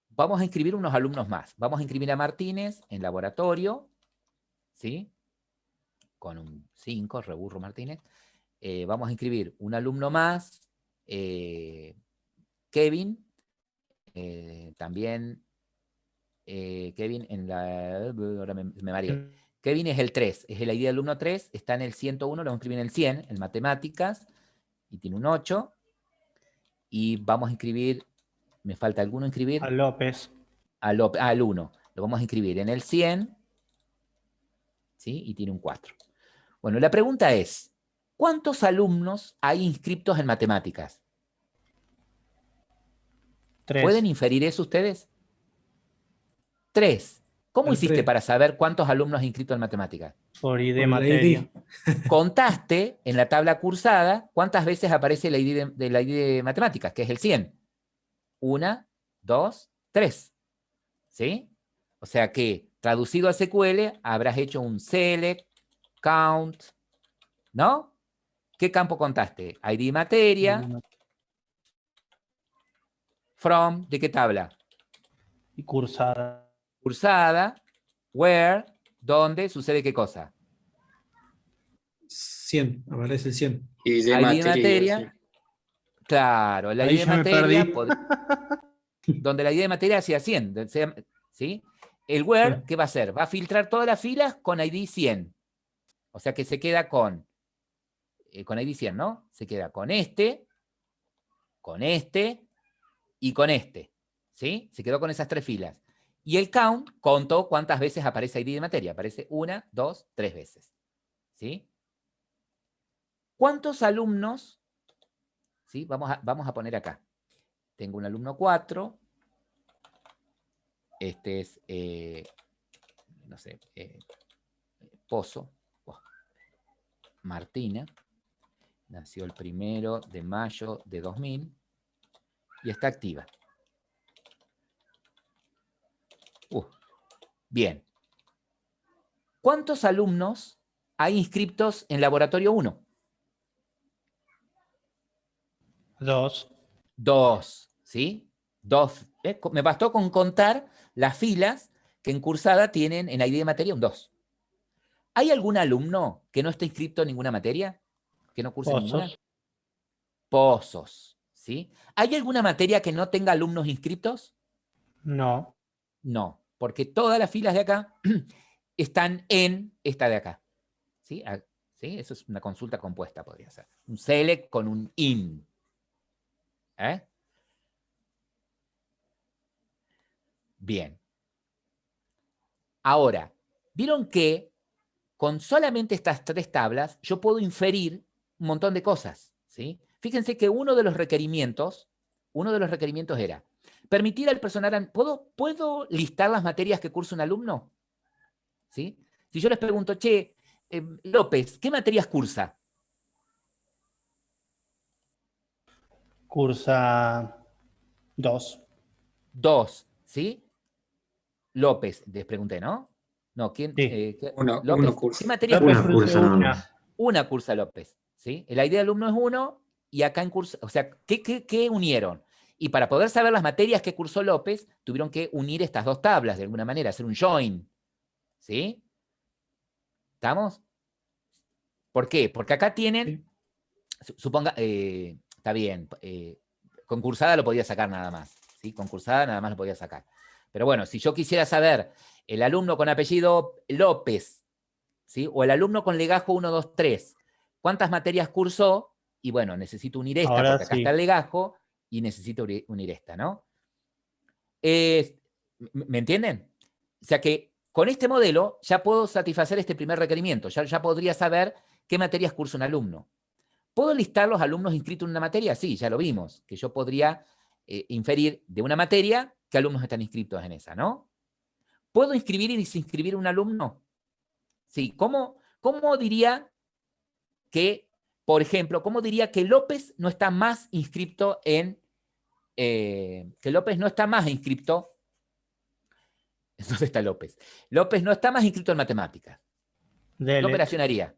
Vamos a inscribir unos alumnos más. Vamos a inscribir a Martínez en laboratorio, ¿sí? Con un 5, reburro Martínez. Vamos a inscribir un alumno más, Kevin, también Kevin en la... Ahora me mareé. Kevin es el 3, es el ID de alumno 3, está en el 101, lo vamos a inscribir en el 100, en matemáticas, y tiene un 8. Y vamos a inscribir, me falta alguno inscribir, A López. al 1. Lo vamos a inscribir en el 100, ¿sí? Y tiene un 4. Bueno, la pregunta es, ¿cuántos alumnos hay inscriptos en matemáticas? 3. ¿Pueden inferir eso ustedes? 3. ¿Cómo El hiciste 3. para saber cuántos alumnos inscritos en matemáticas? Por ID Por la materia. ID. Contaste en la tabla cursada cuántas veces aparece la ID de matemáticas, que es el 100. 1, 2, 3. ¿Sí? O sea que, traducido a SQL, habrás hecho un select, count, ¿no? ¿Qué campo contaste? ID materia, from, ¿de qué tabla? Y cursada. Cursada, where, ¿dónde sucede qué cosa? 100. Aparece el 100. Y de ID materia. materia. Claro, la Ahí ID de ya me materia, perdí. donde la ID de materia hacía 100, ¿sí? El where, Sí. ¿qué va a hacer? Va a filtrar todas las filas con ID 100. O sea que se queda con ID 100, ¿no? Se queda con este y con este, ¿sí? Se quedó con esas 3 filas. Y el count contó cuántas veces aparece ID de materia. Aparece 1, 2, 3 veces, ¿sí? ¿Cuántos alumnos? ¿Sí? Vamos a poner acá. Tengo un alumno 4. Este es, no sé, Pozo. Oh, Martina. Nació el 1 de mayo de 2000 y está activa. Bien. ¿Cuántos alumnos hay inscriptos en laboratorio 1? 2. 2, ¿sí? 2. Me bastó con contar las filas que en cursada tienen en ID de materia un 2. ¿Hay algún alumno que no esté inscrito en ninguna materia? ¿Que no curse ninguna? Pozos. Pozos, ¿sí? ¿Hay alguna materia que no tenga alumnos inscritos? No. No, porque todas las filas de acá están en esta de acá. ¿Sí? ¿Sí? Eso es una consulta compuesta, podría ser. Un select con un in. Bien. Ahora, vieron que con solamente estas 3 tablas yo puedo inferir un montón de cosas, ¿sí? Fíjense que uno de los requerimientos era permitir al personal... ¿Puedo listar las materias que cursa un alumno? ¿Sí? Si yo les pregunto, che, López, ¿qué materias cursa? Cursa 2. 2, ¿sí? López, les pregunté, ¿no? No, ¿quién? Sí. Uno López, cursa. ¿qué materia López cursa? cursa una. Una cursa López, ¿sí? El ID de alumno es 1 y acá en curso, o sea, ¿qué unieron? Y para poder saber las materias que cursó López, tuvieron que unir estas 2 tablas de alguna manera, hacer un join, ¿sí? ¿Estamos? ¿Por qué? Porque acá tienen, suponga, está bien, con cursada lo podía sacar nada más, ¿sí? Con cursada nada más lo podía sacar. Pero bueno, si yo quisiera saber el alumno con apellido López, ¿sí? O el alumno con legajo 1, 2, 3, ¿cuántas materias cursó? Y bueno, necesito unir esta, Ahora porque acá sí. está el legajo, y necesito unir esta, ¿no? ¿Me entienden? O sea que con este modelo ya puedo satisfacer este primer requerimiento, ya podría saber qué materias cursa un alumno. ¿Puedo listar los alumnos inscritos en una materia? Sí, ya lo vimos, que yo podría inferir de una materia qué alumnos están inscritos en esa, ¿no? ¿Puedo inscribir y desinscribir un alumno? Sí, ¿cómo diría que por ejemplo, ¿cómo diría que López no está más inscripto en... que López no está más inscripto... ¿Dónde está López? López no está más inscrito en matemáticas. ¿Qué Delete. operación haría?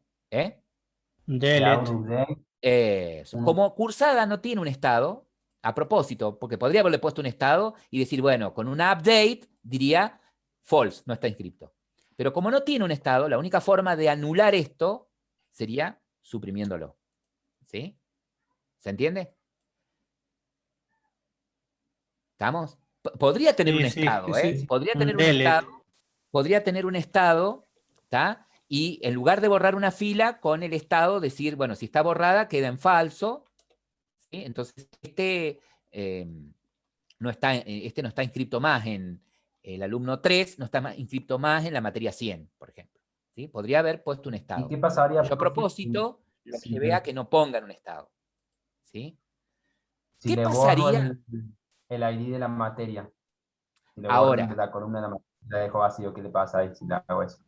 Delete. Como cursada no tiene un estado, a propósito, porque podría haberle puesto un estado y decir, bueno, con una update diría false, no está inscripto. Pero como no tiene un estado, la única forma de anular esto sería suprimiéndolo. ¿Sí? ¿Se entiende? ¿Estamos? Podría tener Sí, un sí, estado, sí, ¿eh? sí. Podría Un tener un delete. estado, podría tener un estado, ¿está? Y en lugar de borrar una fila con el estado, decir, bueno, si está borrada, queda en falso. ¿Sí? Entonces, este no está inscrito más en el alumno 3, no está inscrito más en la materia 100, por ejemplo. ¿Sí? Podría haber puesto un ¿Y estado. qué pasaría, Yo a profe, propósito los si llevé a que no pongan un estado. ¿Sí? si ¿Qué le borro pasaría el ID de la materia? Si le borro ahora? la columna de la materia, la dejo vacío, ¿qué le pasa ahí si le hago eso?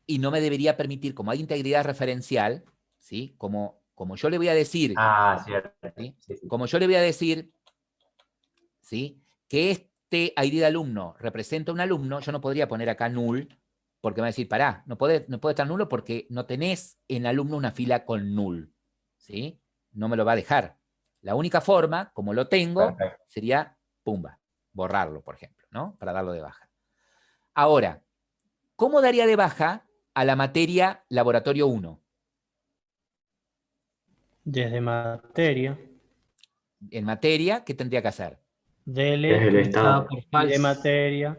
Y no me debería permitir, como hay integridad referencial, ¿sí? Como yo le voy a decir, Ah, cierto. ¿sí? Sí, sí. Como yo le voy a decir, ¿sí? Que este ID de alumno representa un alumno, yo no podría poner acá null, porque me va a decir, pará, no puede estar nulo porque no tenés en alumno una fila con null, ¿sí? No me lo va a dejar. La única forma, como lo tengo, Perfecto. sería, pumba, borrarlo, por ejemplo, ¿no? Para darlo de baja. Ahora, ¿cómo daría de baja a la materia laboratorio 1? Desde materia. En materia, ¿qué tendría que hacer? Delete. el estado. Por Y de false. materia.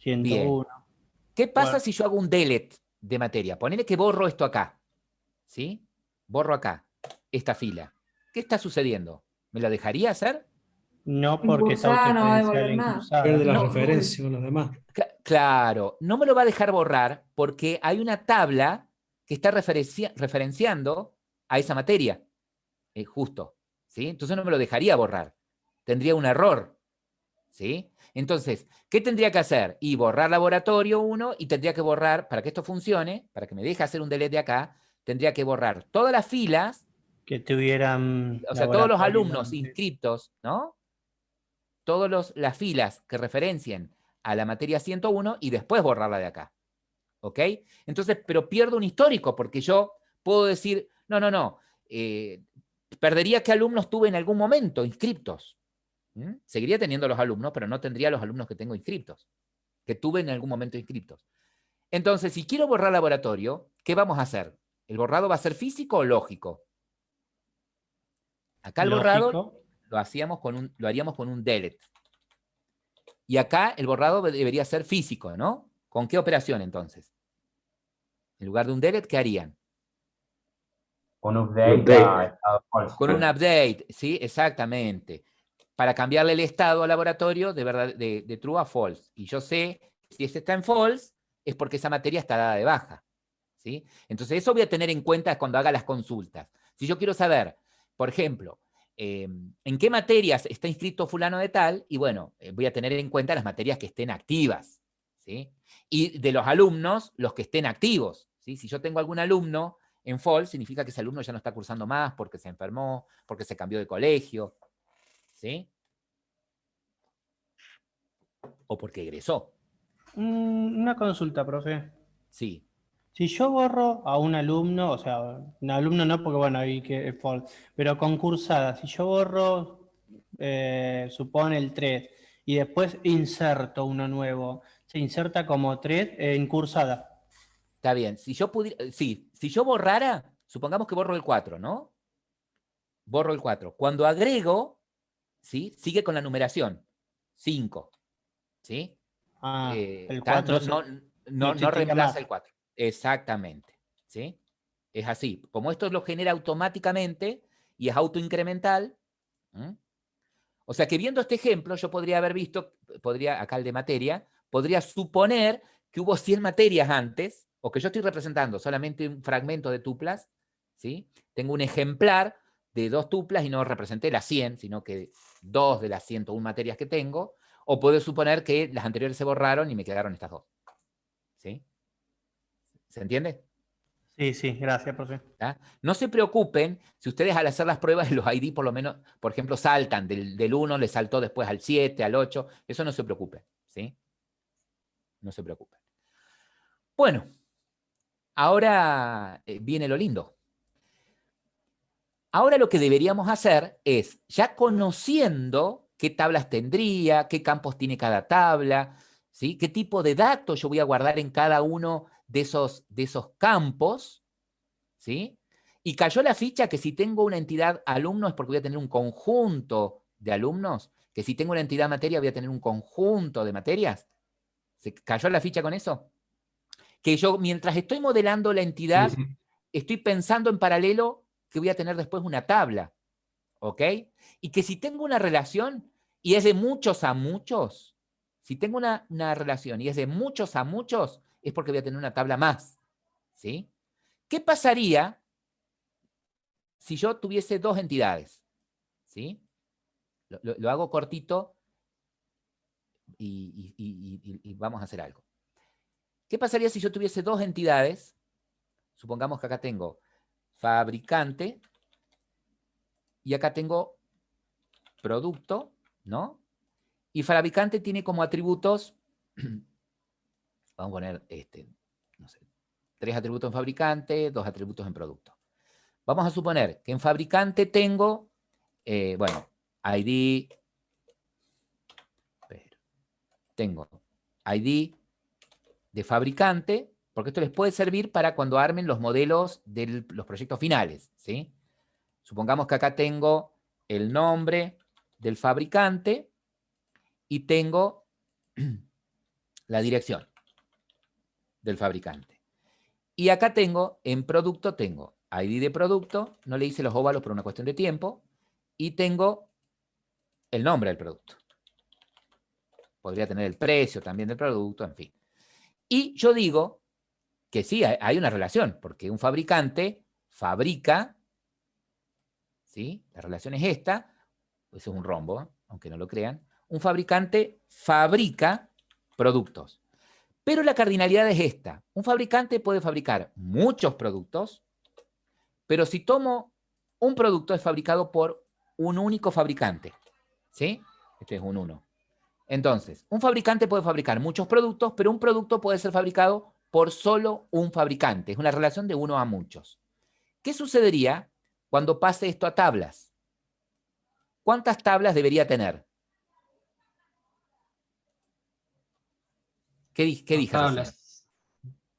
Bien. 101. ¿Qué pasa Bueno. si yo hago un delete de materia? Ponele que borro esto acá, ¿sí? Borro acá, esta fila. ¿Qué está sucediendo? ¿Me lo dejaría hacer? No, En porque está cursada no va a autorreferencial devolver en nada. cursada. Pierde la No. referencia con los demás. Claro, no me lo va a dejar borrar porque hay una tabla que está referenciando a esa materia, justo, ¿sí? Entonces no me lo dejaría borrar. Tendría un error, ¿sí? Entonces, ¿qué tendría que hacer? Y borrar laboratorio 1 y tendría que borrar, para que esto funcione, para que me deje hacer un delete de acá, tendría que borrar todas las filas, Que tuvieran o sea, todos los laboratorio. alumnos inscriptos, ¿no? Todas las filas que referencien a la materia 101 y después borrarla de acá. ¿Ok? Entonces, pero pierdo un histórico porque yo puedo decir, no, perdería qué alumnos tuve en algún momento inscriptos. Seguiría teniendo los alumnos, pero no tendría los alumnos que tengo inscriptos, que tuve en algún momento inscriptos. Entonces, si quiero borrar laboratorio, ¿qué vamos a hacer? ¿El borrado va a ser físico o lógico? Acá el borrado Lógico. lo haríamos con un delete. Y acá el borrado debería ser físico, ¿no? ¿Con qué operación entonces? En lugar de un delete, ¿qué harían? Un update, Update. a estado false. Con un update, ¿sí? Exactamente. Para cambiarle el estado al laboratorio de true a false. Y yo sé que si ese está en false, es porque esa materia está dada de baja. ¿Sí? Entonces, eso voy a tener en cuenta cuando haga las consultas. Si yo quiero saber, por ejemplo, en qué materias está inscrito fulano de tal, y bueno, voy a tener en cuenta las materias que estén activas. ¿Sí? Y de los alumnos, los que estén activos. ¿Sí? Si yo tengo algún alumno en false, significa que ese alumno ya no está cursando más porque se enfermó, porque se cambió de colegio. ¿Sí? O porque egresó. Una consulta, profe. Sí. Si yo borro a un alumno, o sea, un alumno no, porque bueno, ahí que es false, pero concursada, si yo borro, supone el 3, y después inserto uno nuevo, se inserta como 3 en cursada. Está bien. Si yo borrara, supongamos que borro el 4, ¿no? Borro el 4. Cuando agrego, ¿sí? Sigue con la numeración. 5. ¿Sí? El 4 no existiría reemplaza más. el 4. Exactamente. ¿Sí? Es así. Como esto lo genera automáticamente y es autoincremental, o sea que viendo este ejemplo, yo podría haber visto, acá el de materia, podría suponer que hubo 100 materias antes, o que yo estoy representando solamente un fragmento de tuplas, ¿sí? Tengo un ejemplar de 2 tuplas y no representé las 100, sino que 2 de las 101 materias que tengo, o puedo suponer que las anteriores se borraron y me quedaron estas 2. ¿Sí? ¿Se entiende? Sí, sí, gracias, profe. ¿tá? No se preocupen si ustedes al hacer las pruebas los ID por lo menos, por ejemplo, saltan del 1, le saltó después al 7, al 8, eso no se preocupen, ¿sí? No se preocupen. Bueno, ahora viene lo lindo. Ahora lo que deberíamos hacer es, ya conociendo qué tablas tendría, qué campos tiene cada tabla, ¿sí? Qué tipo de datos yo voy a guardar en cada uno de esos campos, ¿sí? Y cayó la ficha que si tengo una entidad alumno es porque voy a tener un conjunto de alumnos, que si tengo una entidad materia voy a tener un conjunto de materias. ¿Se cayó la ficha con eso? Que yo, mientras estoy modelando la entidad, Sí, sí. estoy pensando en paralelo que voy a tener después una tabla, ¿ok? Y que si tengo una relación y es de muchos a muchos, si tengo una relación y es de muchos a muchos, es porque voy a tener una tabla más, ¿sí? ¿Qué pasaría si yo tuviese dos entidades? ¿Sí? Lo hago cortito y vamos a hacer algo. ¿Qué pasaría si yo tuviese dos entidades? Supongamos que acá tengo fabricante y acá tengo producto, ¿no? Y fabricante tiene como atributos, vamos a poner, no sé, 3 atributos en fabricante, 2 atributos en producto. Vamos a suponer que en fabricante tengo, bueno, ID, tengo ID de fabricante, porque esto les puede servir para cuando armen los modelos de los proyectos finales, ¿sí? Supongamos que acá tengo el nombre del fabricante y tengo la dirección del fabricante. Y acá tengo, en producto, tengo ID de producto, no le hice los óvalos por una cuestión de tiempo, y tengo el nombre del producto. Podría tener el precio también del producto, en fin. Y yo digo que sí, hay una relación, porque un fabricante fabrica, ¿sí? La relación es esta, eso es un rombo, aunque no lo crean. Un fabricante fabrica productos. Pero la cardinalidad es esta. Un fabricante puede fabricar muchos productos, pero si tomo un producto es fabricado por un único fabricante. ¿Sí? Este es un 1. Entonces, un fabricante puede fabricar muchos productos, pero un producto puede ser fabricado por solo un fabricante. Es una relación de 1 a muchos. ¿Qué sucedería cuando pase esto a tablas? ¿Cuántas tablas debería tener? ¿Qué dije recién? Tablas.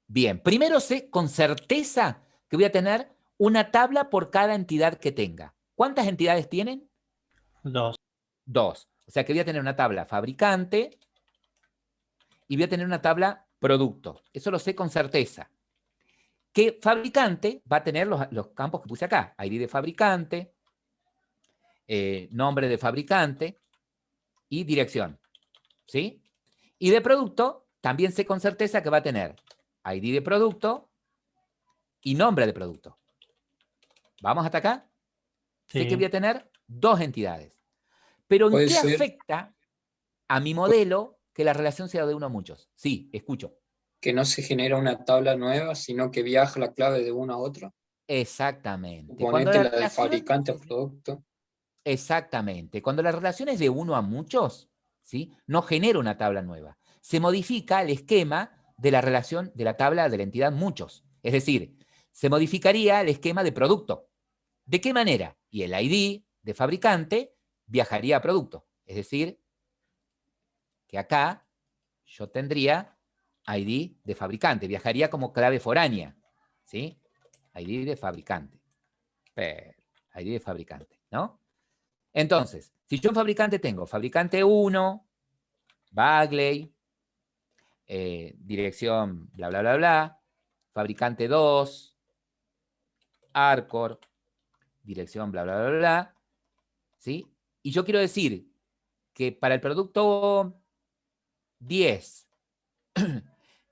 Bien, primero sé con certeza que voy a tener una tabla por cada entidad que tenga. ¿Cuántas entidades tienen? 2. 2. O sea que voy a tener una tabla fabricante y voy a tener una tabla producto. Eso lo sé con certeza. Que fabricante va a tener los campos que puse acá. ID de fabricante, nombre de fabricante y dirección. ¿Sí? Y de producto también sé con certeza que va a tener ID de producto y nombre de producto. ¿Vamos hasta acá? Sí. Sé que voy a tener 2 entidades. Pero ¿en Puede qué ser afecta a mi modelo que la relación sea de 1 a muchos? Sí, escucho. que no se genera una tabla nueva, sino que viaja la clave de uno a otro. Exactamente. Cuando Suponete la la de relación, fabricante a producto. exactamente. Cuando la relación es de 1 a muchos, ¿sí? No genera una tabla nueva. Se modifica el esquema de la relación de la tabla de la entidad muchos. Es decir, se modificaría el esquema de producto. ¿De qué manera? Y el ID de fabricante viajaría a producto. Es decir, que acá yo tendría ID de fabricante, viajaría como clave foránea, ¿sí? ID de fabricante. ID de fabricante, ¿no? Entonces, si yo en fabricante tengo fabricante 1, Bagley, dirección bla, bla, bla, bla, fabricante 2, Arcor, dirección bla, bla, bla, bla, ¿sí? Y yo quiero decir que para el producto 10,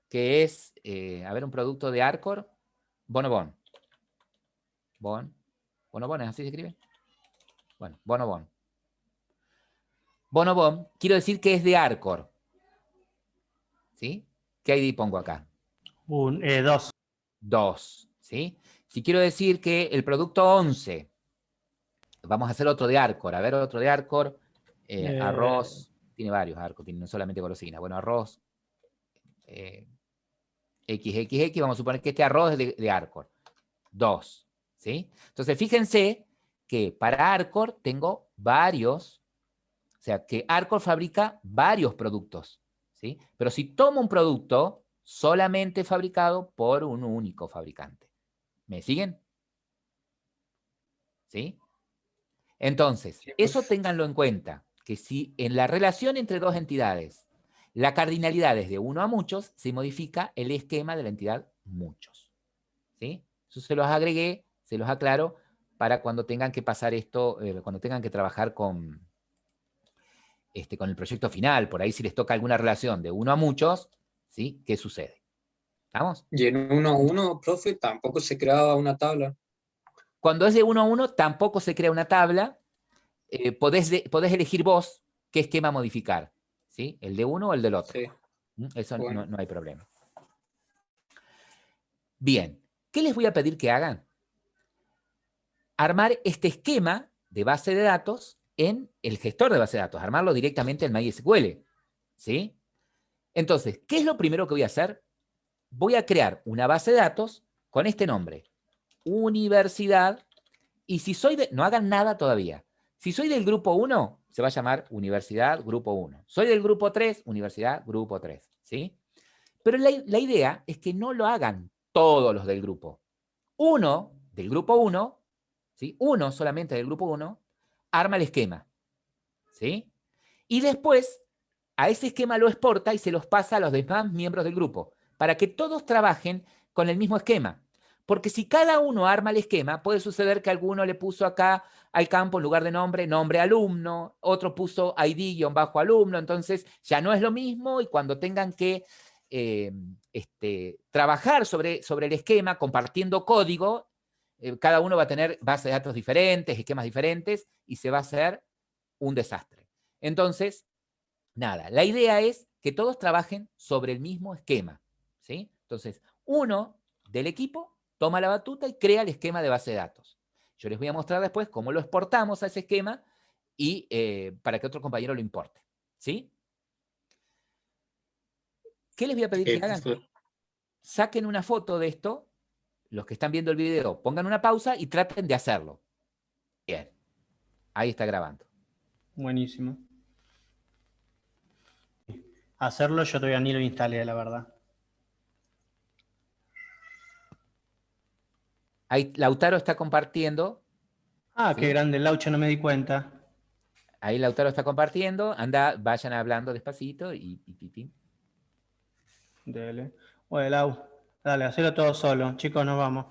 que es, a ver, un producto de Arcor, Bonobon. Bonobon, ¿es así se escribe? Bueno, Bonobon. Bonobon, quiero decir que es de Arcor. ¿Sí? ¿Qué ID pongo acá? 2. 2. ¿sí? Si quiero decir que el producto 11, vamos a hacer otro de Arcor. A ver, otro de Arcor. Arroz, tiene varios Arcor, tiene no solamente golosina. Bueno, arroz XXX, vamos a suponer que este arroz es de Arcor. 2, ¿sí? Entonces, fíjense que para Arcor tengo varios, o sea, que Arcor fabrica varios productos, ¿sí? Pero si tomo un producto solamente fabricado por un único fabricante. ¿Me siguen? ¿Sí? Entonces, Sí, eso pues. ténganlo en cuenta, que si en la relación entre dos entidades la cardinalidad es de 1 a muchos, se modifica el esquema de la entidad muchos. ¿Sí? Eso se los agregué, se los aclaro, para cuando tengan que pasar esto, cuando tengan que trabajar con el proyecto final, por ahí si les toca alguna relación de 1 a muchos, ¿sí? ¿Qué sucede? ¿Estamos? Y en 1 a 1, profe, tampoco se creaba una tabla. Cuando es de 1 a 1, tampoco se crea una tabla. Podés elegir vos qué esquema modificar, ¿sí? El de uno o el del otro. Sí, Eso bueno. no hay problema. Bien, ¿qué les voy a pedir que hagan? Armar este esquema de base de datos en el gestor de base de datos, armarlo directamente en MySQL, ¿sí? Entonces, ¿qué es lo primero que voy a hacer? Voy a crear una base de datos con este nombre, universidad, y si soy de... No hagan nada todavía. Si soy del grupo 1, se va a llamar universidad grupo 1. Soy del grupo 3, universidad grupo 3, ¿sí? Pero la idea es que no lo hagan todos los del grupo. Uno del grupo 1, ¿sí? Uno solamente del grupo 1, arma el esquema, ¿sí? Y después a ese esquema lo exporta y se los pasa a los demás miembros del grupo, para que todos trabajen con el mismo esquema. Porque si cada uno arma el esquema, puede suceder que alguno le puso acá al campo en lugar de nombre alumno, otro puso ID-alumno, entonces ya no es lo mismo y cuando tengan que trabajar sobre el esquema, compartiendo código, cada uno va a tener bases de datos diferentes, esquemas diferentes y se va a hacer un desastre. Entonces, nada, la idea es que todos trabajen sobre el mismo esquema, ¿sí? Entonces, uno del equipo toma la batuta y crea el esquema de base de datos. Yo les voy a mostrar después cómo lo exportamos a ese esquema y para que otro compañero lo importe, ¿sí? ¿Qué les voy a pedir que hagan? Saquen una foto de esto, los que están viendo el video, pongan una pausa y traten de hacerlo. Bien, ahí está grabando. Buenísimo. Hacerlo yo todavía ni lo instalé, la verdad. Ahí Lautaro está compartiendo. Ah, ¿sí? qué grande el Laucha, no me di cuenta. Ahí Lautaro está compartiendo. Vayan hablando despacito y. Dele. Oye, Lau, dale, hacelo todo solo. Chicos, nos vamos.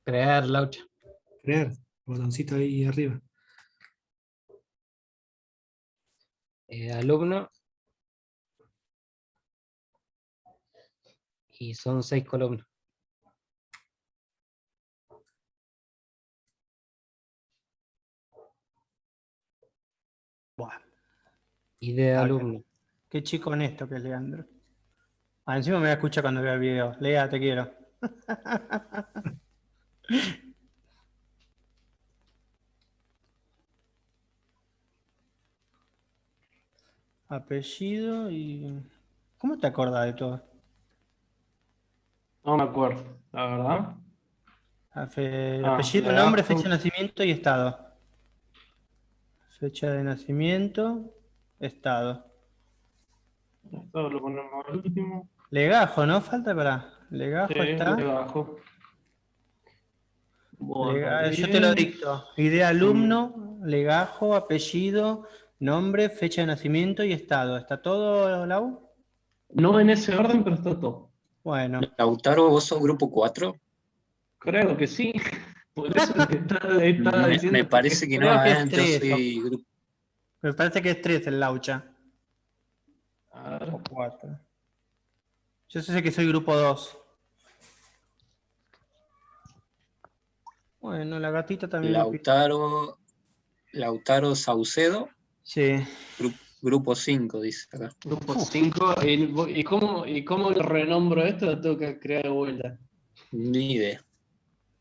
Crear, Laucha. Crear, botoncito ahí arriba. Alumno. Y son 6 columnas. Buah, Y de alumno. qué chico honesto que es Leandro. Ah, encima me voy a escuchar cuando vea el video. Lea, te quiero. Apellido y... ¿Cómo te acordás de todo? No me acuerdo, la verdad. Apellido, legajo. nombre, fecha de nacimiento y estado. Fecha de nacimiento, estado. Esto lo ponemos al último. Legajo, ¿no? Falta para... Legajo Sí, está... legajo. Bueno, Yo te lo bien. dicto. Idea alumno, legajo, apellido, nombre, fecha de nacimiento y estado. ¿Está todo, Lau? No en ese orden, pero está todo. Bueno. Lautaro, ¿vos sos grupo 4? Creo que sí. Por eso estaba diciendo Me parece que no, creo que es yo 3. soy grupo. Me parece que es 3 el Laucha. A ver. O 4. Yo sé que soy grupo 2. Bueno, la gatita también lo pide. Lautaro Saucedo, Sí. grupo 5, dice acá. Grupo 5. ¿Y cómo lo renombro esto? Lo tengo que crear de vuelta. Ni idea.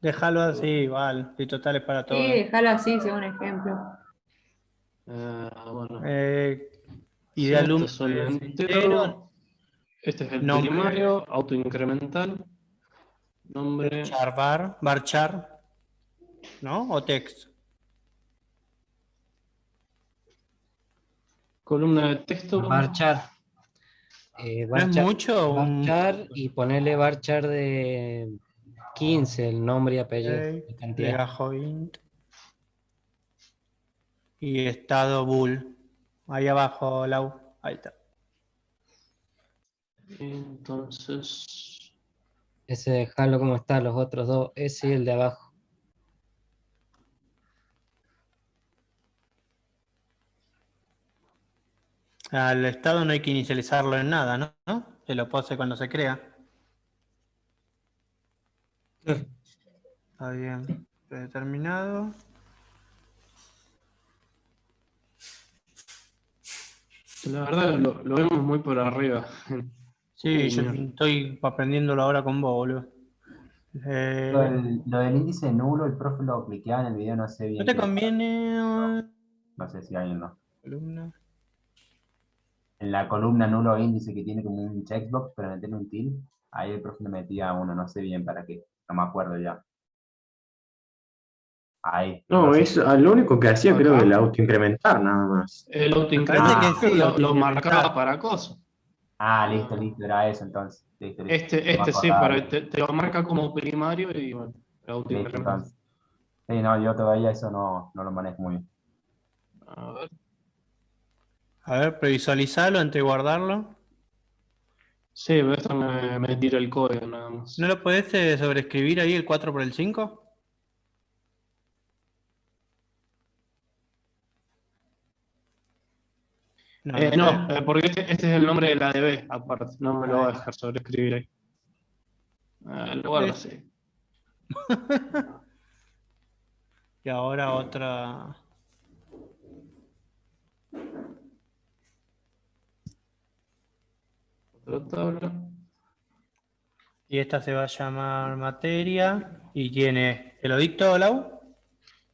Déjalo así, igual. Y total es para Sí, todos. déjalo así, sea un ejemplo. Bueno. Y Sí, de alumno este es el es entero. entero, Este es el nombre. primario, autoincremental. Nombre. varchar, ¿no? O text. Columna de texto. Varchar. ¿No es mucho? Varchar y ponerle varchar de 15, el nombre y apellido. Ok, La cantidad. legajo int. Y estado bool. Ahí abajo, Lau. Ahí está. Entonces. Ese dejarlo como está, los otros dos, ese y el de abajo. Al estado no hay que inicializarlo en nada, ¿no? Se lo pose cuando se crea. Está bien. Predeterminado. La verdad lo vemos muy por arriba. Sí, yo Mira. estoy aprendiéndolo ahora con vos, boludo. Lo del índice nulo, el profe lo cliqueaba en el video, no sé ¿No bien te qué. conviene? No sé si alguien no. Columna. En la columna nulo o índice que tiene como un checkbox, pero meterle un tilde, ahí el profe le metía uno, no sé bien para qué. No me acuerdo ya. Ahí. No, es lo único que hacía creo que el Acá. autoincrementar nada más. El Parece autoincremental que sí, lo marcaba autoincrementar. para cosas. Listo, era eso entonces. Listo. No me Este sí, acordaba pero bien. te lo marca como primario y bueno, el Listo, autoincremental. entonces. Sí, no, yo todavía eso no lo manejo muy bien. A ver. A ver, previsualizarlo antes de guardarlo. Sí, pero esto me tira el código nada más. ¿No lo podés sobreescribir ahí el 4 por el 5? No, porque este es el nombre de la DB, aparte, no me lo va a dejar sobreescribir ahí. Lo guardo así. Y ahora otra. Otra tabla. Y esta se va a llamar materia. ¿Y quién es? ¿Te lo dicto, Lau?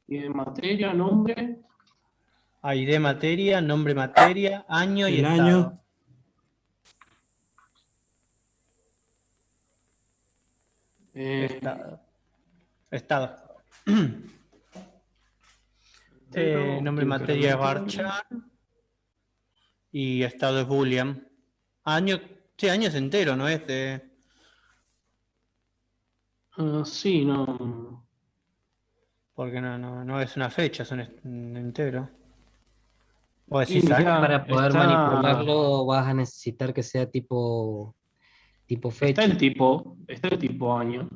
Y de materia, nombre. ID materia, nombre materia, año y El estado. año. Estado. Entero, Nombre materia es autoincremental. varchar. Y estado es boolean. Año, sí, año es entero, no es de. Sí, no. Porque no es una fecha, es un entero. O Y decís año. mirá, Para poder manipularlo vas a necesitar que sea tipo fecha. está el tipo año.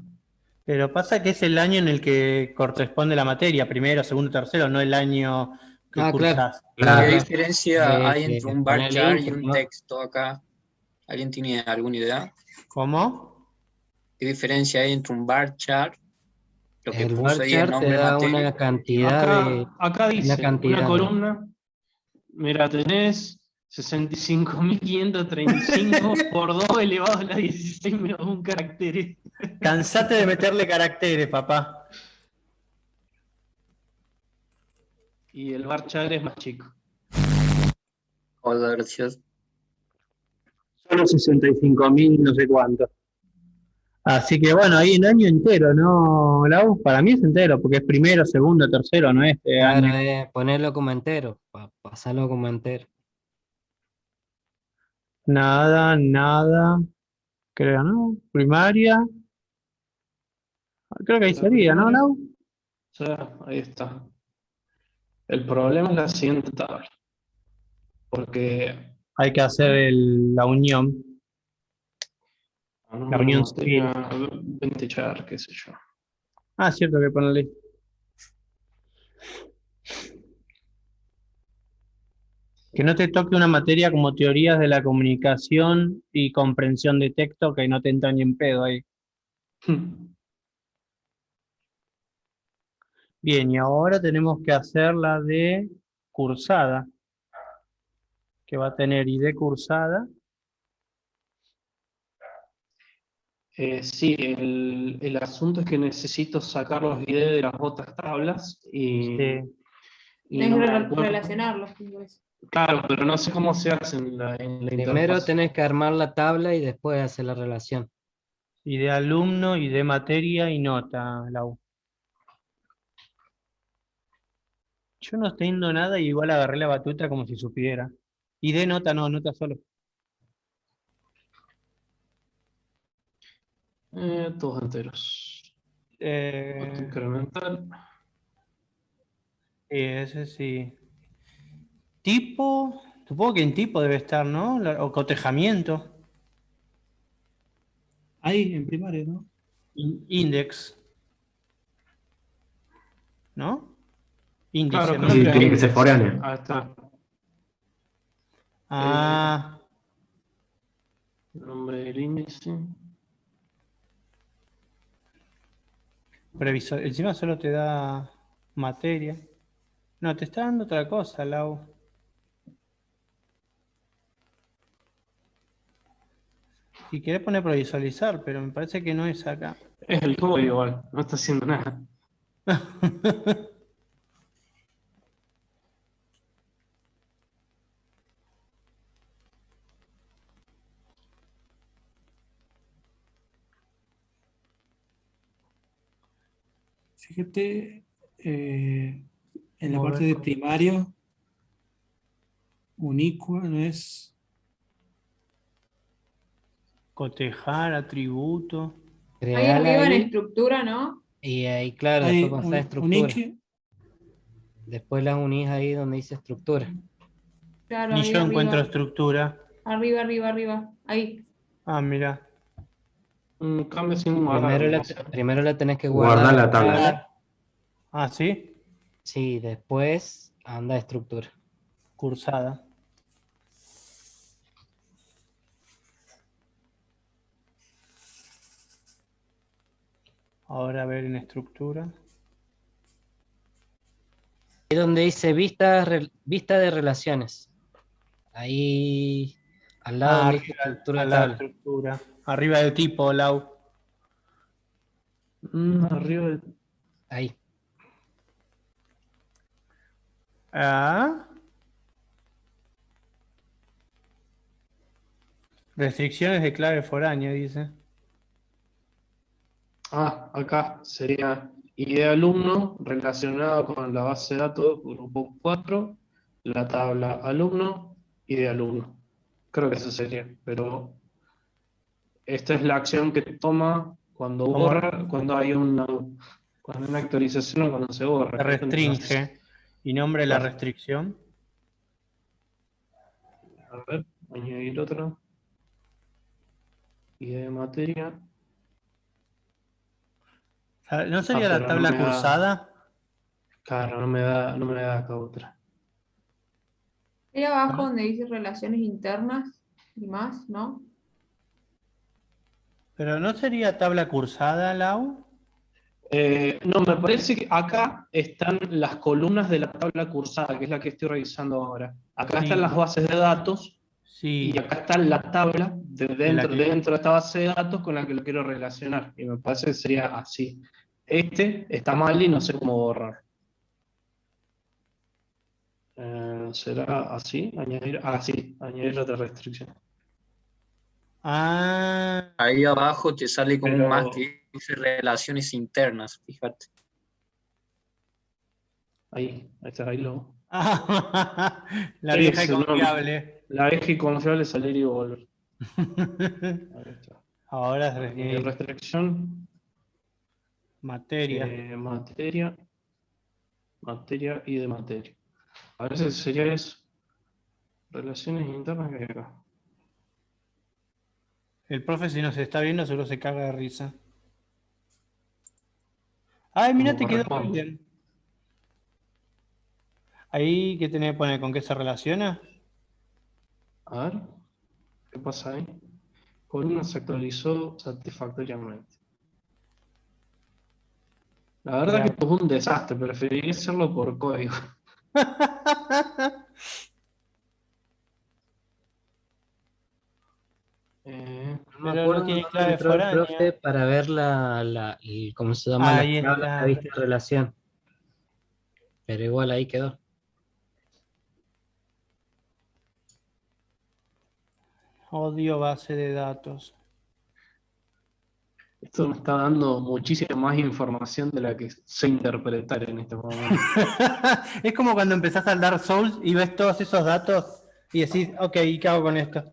Pero pasa que es el año en el que corresponde la materia, primero, segundo, tercero, no el año que cursás. ¿Qué diferencia hay entre un bar ponerle chart y input, un ¿no? texto acá? ¿Alguien tiene alguna idea? ¿Cómo? ¿Qué diferencia hay entre un bar chart? Lo que El puse bar ahí es chart te nombre da materia. una cantidad de... Acá dice, cantidad una de- columna, mira, tenés 65.535 por 2 elevado a la 16 menos un carácter. Cansate de meterle caracteres, papá. Y el bar chart es más chico. Hola, gracias. Solo 65.000 no sé cuánto. Así que bueno, ahí en año entero, ¿no, Lau? Para mí es entero, porque es primero, segundo, tercero, no es Claro, año. ponerlo como entero, pasarlo como entero. Nada, creo, ¿no? Primaria. Creo que ahí sería, ¿no, Lau? O sea, ahí está. El problema es la siguiente tabla. Porque Hay que hacer la unión. La unión civil. tenía 20 char, qué sé yo. Ah, cierto que ponerle. Que no te toque una materia como teorías de la comunicación y comprensión de texto, que no te entra ni en pedo ahí. Bien, y ahora tenemos que hacer la de cursada, que va a tener ID cursada. Sí, el asunto es que necesito sacar los videos de las otras tablas y Tenés no que me acuerdo. relacionarlos. Pues. Claro, pero no sé cómo se hace en la Primero interfaz. tenés que armar la tabla y después hacer la relación. ID alumno, ID materia y nota, Lau. Yo no estoy viendo nada y igual agarré la batuta como si supiera. ID nota no, nota solo. Todos enteros. Costo Eh, incremental. ese sí. Tipo, supongo que en tipo debe estar, ¿no? O cotejamiento. Ahí, en primaria, ¿no? Index. ¿No? Índice, Claro, ¿no? creo Sí, que tiene que es ser foráneo. Ahí está. Ah, El nombre del índice. previsor. Encima solo te da materia. No, te está dando otra cosa, Lau. Si querés poner previsualizar, pero me parece que no es acá. Es el código igual, no está haciendo nada. Fíjate, en la parte Mover de con- primario, unicua no es. Cotejar, atributo. Ahí Creala arriba en ahí estructura, ¿no? y ahí, claro, Hay después pasar a estructura. unique, Después las unís ahí donde dice estructura. Claro, Ni ahí yo encuentro arriba. estructura. Arriba, arriba, arriba. Ahí. Ah, mira. Cambio sin guardar. Primero la tenés que Guardar guardar la tabla. Ah, ¿sí? Sí, después anda a estructura. Cursada. Ahora a ver en estructura. Ahí donde dice vista de relaciones. Ahí al lado donde dice Arriba, estructura de al lado de tabla. estructura. Arriba de tipo, Lau. Arriba de... Ahí. Ah. Restricciones de clave foránea, dice. Acá sería ID alumno relacionado con la base de datos grupo 4, la tabla alumno, ID alumno. Creo que eso sería, pero esta es la acción que toma cuando ¿Cómo? borra, cuando hay una actualización o cuando se borra. Se restringe. ¿Y nombre de la Claro. restricción? A ver, añadir otro. ID de materia. ¿No sería la pero tabla no me da- cursada? Claro, no me da acá otra. Ahí abajo donde dice relaciones internas y más, ¿no? ¿Pero no sería tabla cursada, Lau? No, me parece que acá están las columnas de la tabla cursada, que es la que estoy revisando ahora. Acá Sí. están las bases de datos Sí. y acá está la tabla la que- dentro de esta base de datos con la que lo quiero relacionar. Y me parece que sería así. Este está mal y no sé cómo borrar. ¿Será así? Añadir otra restricción. Ah, Ahí abajo te sale como un Pero- más que dice relaciones internas, fíjate. Ahí está, ahí lo. la Sí, vieja y sí, no. confiable. La vieja y confiable salir y volver. Ahí está. Ahora es Añadir restricción. materia. Materia y de materia. A veces sería eso. Relaciones internas que hay acá. El profe, si nos está viendo, seguro se caga de risa. Ay, mira, te Como quedó muy corresponde. bien. Ahí, ¿qué tenés que poner? ¿Con qué se relaciona? A ver. ¿Qué pasa ahí? Columna se actualizó satisfactoriamente. La verdad que Claro. esto es un desastre, preferiría hacerlo por código. No me Pero no acuerdo tiene dónde clave entró el profe foránea. para ver ¿cómo se llama? La Ahí tabla de está. vista de relación. Pero igual ahí quedó. Odio base de datos. Esto me está dando muchísima más información de la que sé interpretar en este momento. Es como cuando empezás al Dark Souls y ves todos esos datos y decís, ok, ¿y qué hago con esto?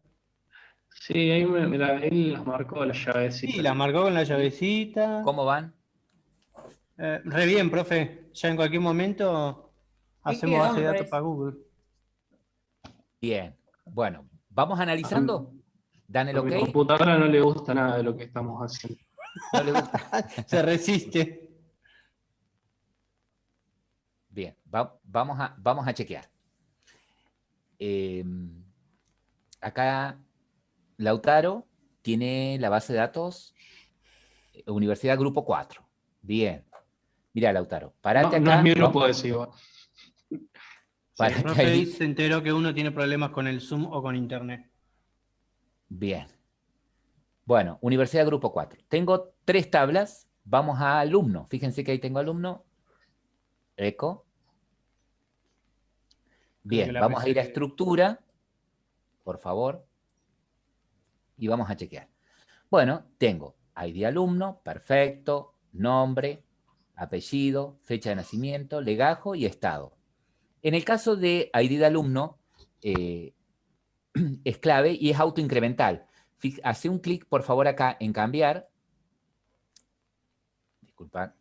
Sí, ahí mira, él las marcó las Sí, llavecitas. la marcó con la llavecita. ¿Cómo van? Re bien, profe. Ya en cualquier momento ¿Qué hacemos quedó, base me de datos parece? para Google. Bien. Bueno, ¿vamos analizando? ¿Dan el A mi ok? computadora no le gusta nada de lo que estamos haciendo. ¿No les gusta? Se resiste. Bien, vamos a chequear. Eh, acá Lautaro tiene la base de datos Universidad Grupo 4. Bien. Mira, Lautaro, parate No es acá. mi grupo de Ciba. El Parate profe ahí. se enteró que uno tiene problemas con el Zoom o con Internet. Bien. Bueno, Universidad Grupo 4. Tengo 3 tablas. Vamos a alumno. Fíjense que ahí tengo alumno. Eco. Creo que Bien, la vamos a ir a PC estructura, por favor, y vamos a chequear. Bueno, tengo ID alumno, perfecto, nombre, apellido, fecha de nacimiento, legajo y estado. En el caso de ID de alumno, es clave y es autoincremental. Hace un clic, por favor, acá en cambiar. Disculpad.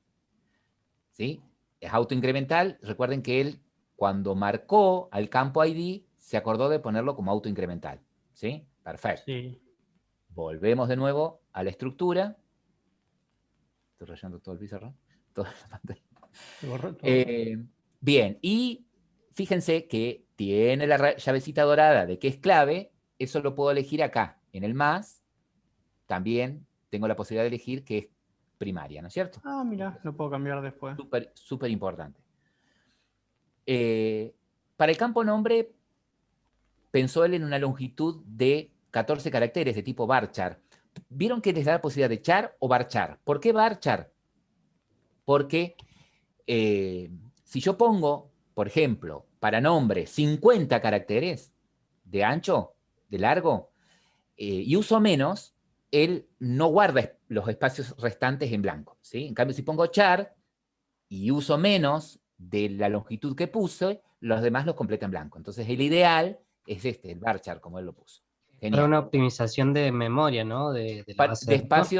¿Sí? Es autoincremental. Recuerden que él, cuando marcó al campo ID, se acordó de ponerlo como autoincremental. ¿Sí? Perfecto. Sí. Volvemos de nuevo a la estructura. Estoy rayando todo el pizarrón. Toda la pantalla. Se borró todo. Bien, y fíjense que tiene la llavecita dorada de que es clave. Eso lo puedo elegir acá, en el más. También tengo la posibilidad de elegir que es primaria, ¿no es cierto? Ah, mira, lo puedo cambiar después. Súper importante. Para el campo nombre, pensó él en una longitud de 14 caracteres de tipo varchar. ¿Vieron que les da la posibilidad de char o varchar? ¿Por qué varchar? Porque si yo pongo, por ejemplo, para nombre 50 caracteres de ancho, de largo, y uso menos, él no guarda los espacios restantes en blanco. ¿Sí? En cambio, si pongo char y uso menos de la longitud que puse, los demás los completa en blanco. Entonces, el ideal es el varchar, como él lo puso. Para Genial. una optimización de memoria, ¿no? De la base De de datos.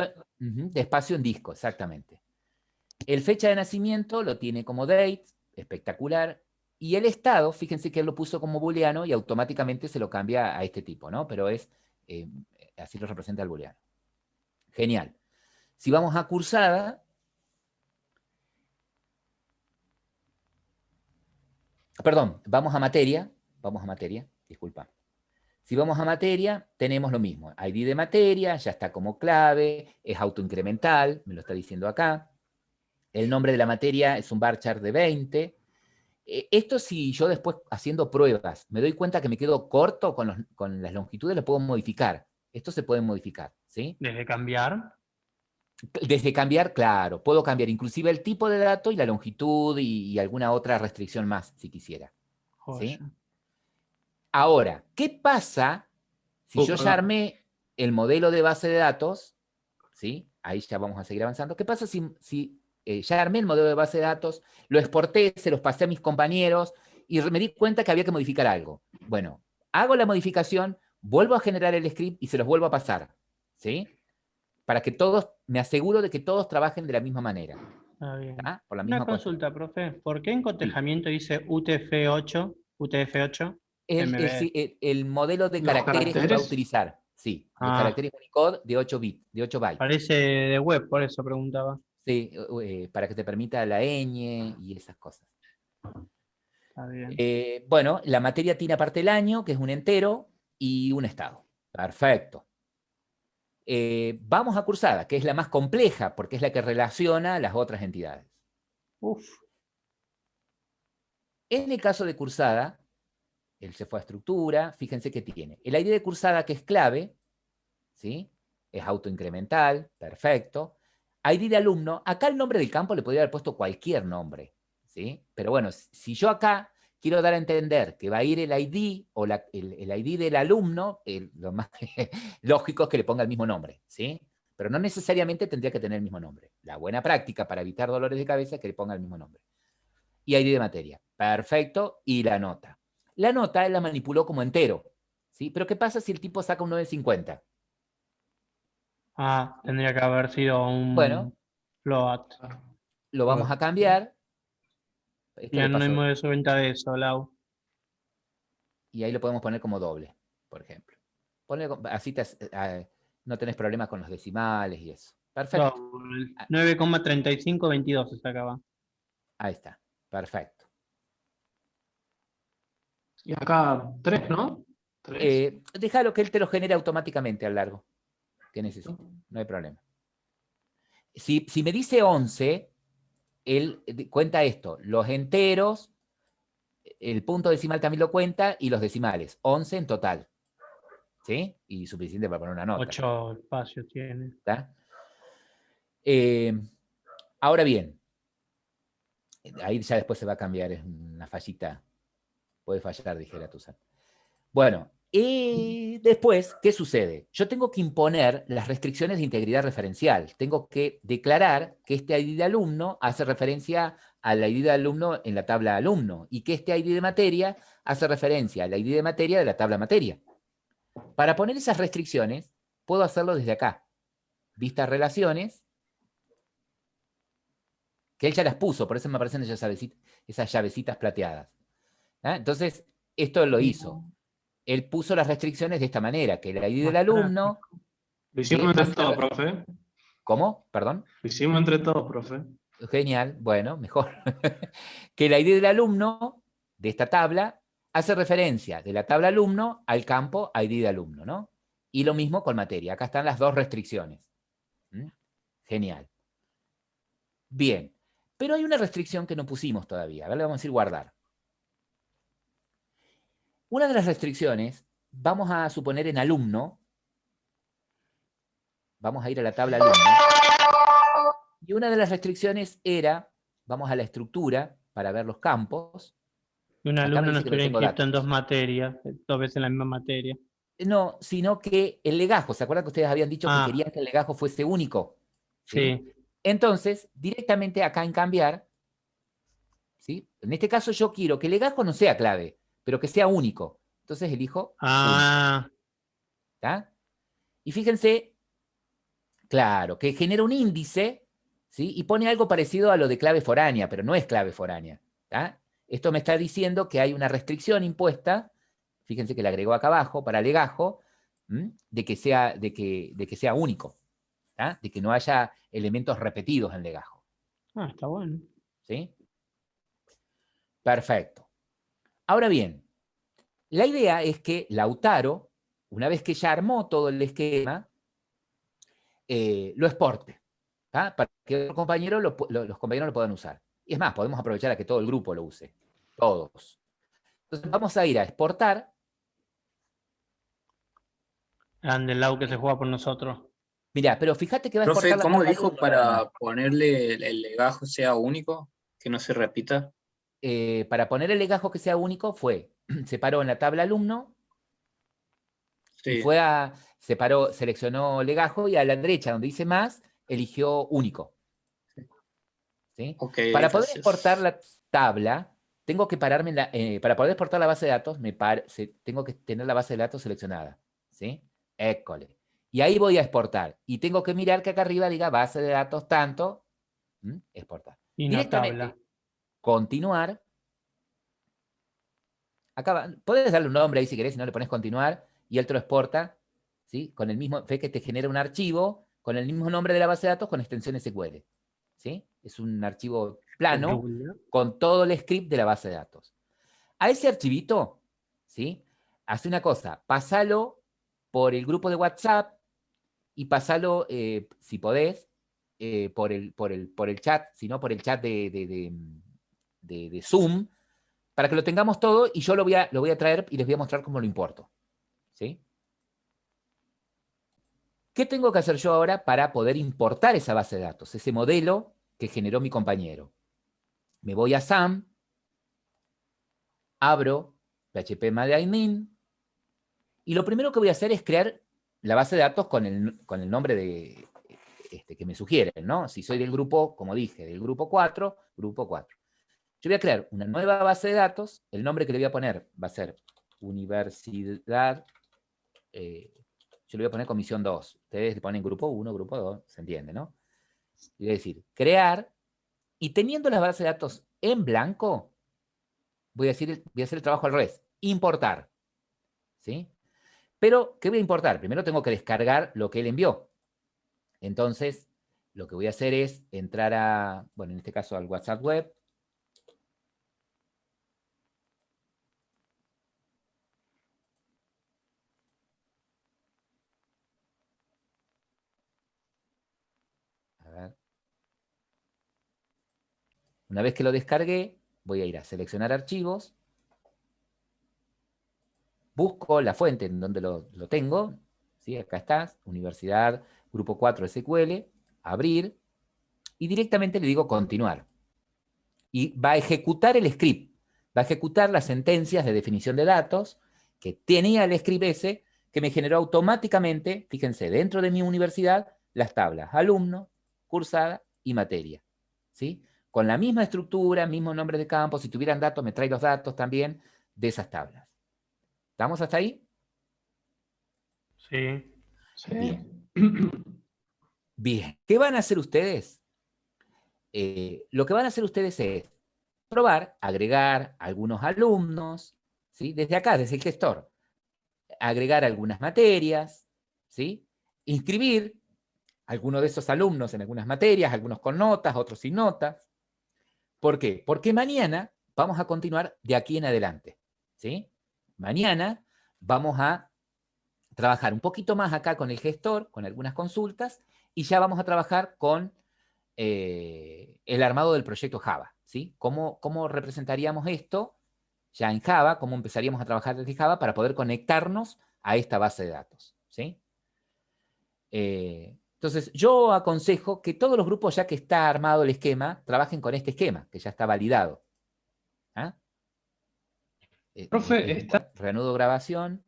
espacio en disco, exactamente. El fecha de nacimiento lo tiene como date, espectacular. Y el estado, fíjense que él lo puso como booleano y automáticamente se lo cambia a este tipo, ¿no? Pero así lo representa el booleano. Genial. Si vamos a cursada, perdón, vamos a materia, disculpa. Si vamos a materia, tenemos lo mismo. ID de materia, ya está como clave, es autoincremental, me lo está diciendo acá. El nombre de la materia es un varchar de 20. Esto si yo después haciendo pruebas me doy cuenta que me quedo corto con las longitudes, lo puedo modificar. Esto se puede modificar, ¿sí? ¿Desde cambiar? Desde cambiar, claro, puedo cambiar inclusive el tipo de dato y la longitud y alguna otra restricción más, si quisiera. ¿Sí? Ahora, ¿qué pasa si yo ya armé el modelo de base de datos? ¿Sí? Ahí ya vamos a seguir avanzando. ¿Qué pasa si ya armé el modelo de base de datos, lo exporté, se los pasé a mis compañeros y me di cuenta que había que modificar algo? Bueno, hago la modificación, vuelvo a generar el script y se los vuelvo a pasar. ¿Sí? Para que todos, me aseguro de que todos trabajen de la misma manera. Está bien. ¿Ah? Por la Una misma consulta, profe. ¿Por qué en cotejamiento dice UTF-8? El modelo de caracteres que va a utilizar. Sí, de caracteres Unicode de 8 bits, de 8 bytes. Parece de web, por eso preguntaba. Sí, para que te permita la ñ y esas cosas. Está bien. Bueno, la materia tiene aparte el año, que es un entero, y un estado. Perfecto. Vamos a cursada, que es la más compleja, porque es la que relaciona a las otras entidades. Uf. En el caso de cursada, él se fue a estructura, fíjense que tiene el ID de cursada, que es clave, ¿sí? Es autoincremental, perfecto. ID de alumno, acá el nombre del campo le podría haber puesto cualquier nombre, ¿sí? Pero bueno, si yo acá quiero dar a entender que va a ir el ID o el ID del alumno, lo más lógico es que le ponga el mismo nombre, ¿sí? Pero no necesariamente tendría que tener el mismo nombre. La buena práctica para evitar dolores de cabeza es que le ponga el mismo nombre. Y ID de materia, perfecto, y la nota. La nota él la manipuló como entero, ¿sí? Pero ¿qué pasa si el tipo saca un 950? Ah, tendría que haber sido un Bueno, float. lo vamos a cambiar. Esto Ya le no hay pasó. modo de venta de eso, Lau. Y ahí lo podemos poner como doble, por ejemplo. Así no tenés problemas con los decimales y eso. Perfecto. Doble. 9,3522 se sacaba. Ahí está. Perfecto. Y acá 3, ¿no? 3. Déjalo que él te lo genere automáticamente al largo que necesite. No hay problema. Si me dice 11, él cuenta esto. Los enteros, el punto decimal también lo cuenta y los decimales. 11 en total. ¿Sí? Y suficiente para poner una nota. 8 espacios tiene. ¿Está? Ahora bien, ahí ya después se va a cambiar, es una fallita. Puede fallar, dijera Tuzán. Bueno, después, ¿qué sucede? Yo tengo que imponer las restricciones de integridad referencial. Tengo que declarar que este ID de alumno hace referencia al ID de alumno en la tabla alumno y que este ID de materia hace referencia al ID de materia de la tabla materia. Para poner esas restricciones, puedo hacerlo desde acá. Vistas relaciones, que él ya las puso, por eso me aparecen esas llavecitas plateadas. ¿Ah? Entonces, esto lo hizo. Él puso las restricciones de esta manera, que el ID del alumno... Lo hicimos entre todos, profe. ¿Cómo? Perdón. Lo hicimos entre todos, profe. Genial, bueno, mejor. Que el ID del alumno de esta tabla hace referencia de la tabla alumno al campo ID de alumno, ¿no? Y lo mismo con materia. Acá están las dos restricciones. ¿Mm? Genial. Bien, pero hay una restricción que no pusimos todavía. A ver, le vamos a decir guardar. Una de las restricciones, vamos a suponer en alumno, vamos a ir a la tabla alumno, y una de las restricciones era, vamos a la estructura para ver los campos. Un Acá alumno me no dice que no estuviera tengo inscrito en datos. dos materias, 2 veces en la misma materia. No, sino que el legajo, ¿se acuerdan que ustedes habían dicho que querían que el legajo fuese único? Sí. Entonces, directamente acá en cambiar, ¿sí? En este caso yo quiero que el legajo no sea clave, pero que sea único. Entonces elijo único. ¿Está? Y fíjense, claro, que genera un índice, ¿sí? Y pone algo parecido a lo de clave foránea, pero no es clave foránea. ¿Está? Esto me está diciendo que hay una restricción impuesta, fíjense que le agregó acá abajo, para legajo, de que sea único, ¿tá? De que no haya elementos repetidos en legajo. Ah, está bueno. ¿Sí? Perfecto. Ahora bien, la idea es que Lautaro, una vez que ya armó todo el esquema, lo exporte, ¿tá? Para que los compañeros lo puedan usar. Y es más, podemos aprovechar a que todo el grupo lo use. Todos. Entonces vamos a ir a exportar. Grande Lau que se juega por nosotros. Mirá, pero fíjate que va a Profe, exportar la ¿cómo tabla dijo alumno nada más. para ponerle el legajo sea único? Que no se repita. Para poner el legajo que sea único se paró en la tabla alumno y Sí. seleccionó legajo y a la derecha donde dice más, eligió único. ¿Sí? Ok, Para poder gracias. exportar la tabla, tengo que pararme para poder exportar la base de datos, tengo que tener la base de datos seleccionada. ¿Sí? École. Y ahí voy a exportar. Y tengo que mirar que acá arriba diga base de datos tanto, exportar. Y no Directamente, tabla. continuar. Acá podés darle un nombre ahí si querés, si no le pones continuar, y él te lo exporta, ¿sí? Con el mismo, ve que te genera un archivo con el mismo nombre de la base de datos con extensión SQL. ¿Sí? Es un archivo plano con todo el script de la base de datos. A ese archivito, ¿sí? Hace una cosa, pasalo por el grupo de WhatsApp y pasalo, si podés, por el chat, sino por el chat de Zoom, para que lo tengamos todo y yo lo voy a traer y les voy a mostrar cómo lo importo. ¿Sí? ¿Qué tengo que hacer yo ahora para poder importar esa base de datos, ese modelo que generó mi compañero? Me voy a SAM, abro phpMyAdmin, y lo primero que voy a hacer es crear la base de datos con el nombre que me sugieren, ¿no? Si soy del grupo, como dije, del grupo 4, grupo 4. Yo voy a crear una nueva base de datos, el nombre que le voy a poner va a ser Universidad, yo le voy a poner comisión 2. Ustedes le ponen grupo 1, grupo 2, se entiende, ¿no? Y voy a decir, crear, y teniendo la base de datos en blanco, voy a hacer el trabajo al revés, importar. ¿Sí? Pero, ¿qué voy a importar? Primero tengo que descargar lo que él envió. Entonces, lo que voy a hacer es entrar a, bueno, en este caso al WhatsApp web. A ver. Una vez que lo descargué, voy a ir a seleccionar archivos. Busco la fuente en donde lo tengo. ¿Sí? Acá está, Universidad, Grupo 4 SQL, abrir, y directamente le digo continuar. Y va a ejecutar el script, va a ejecutar las sentencias de definición de datos que tenía el script ese, que me generó automáticamente, fíjense, dentro de mi universidad, las tablas alumno, cursada y materia. ¿Sí? Con la misma estructura, mismos nombres de campo, si tuvieran datos, me trae los datos también de esas tablas. ¿Estamos hasta ahí? Sí. Bien. Bien. ¿Qué van a hacer ustedes? Lo que van a hacer ustedes es probar, agregar algunos alumnos, ¿sí? Desde acá, desde el gestor. Agregar algunas materias, ¿sí? Inscribir algunos de esos alumnos en algunas materias, algunos con notas, otros sin notas. ¿Por qué? Porque mañana vamos a continuar de aquí en adelante, ¿sí? Mañana vamos a trabajar un poquito más acá con el gestor, con algunas consultas, y ya vamos a trabajar con el armado del proyecto Java, ¿sí? ¿Cómo representaríamos esto ya en Java? ¿Cómo empezaríamos a trabajar desde Java para poder conectarnos a esta base de datos, ¿sí? Entonces, yo aconsejo que todos los grupos, ya que está armado el esquema, trabajen con este esquema, que ya está validado. ¿Ah? Profe, está... Reanudo grabación.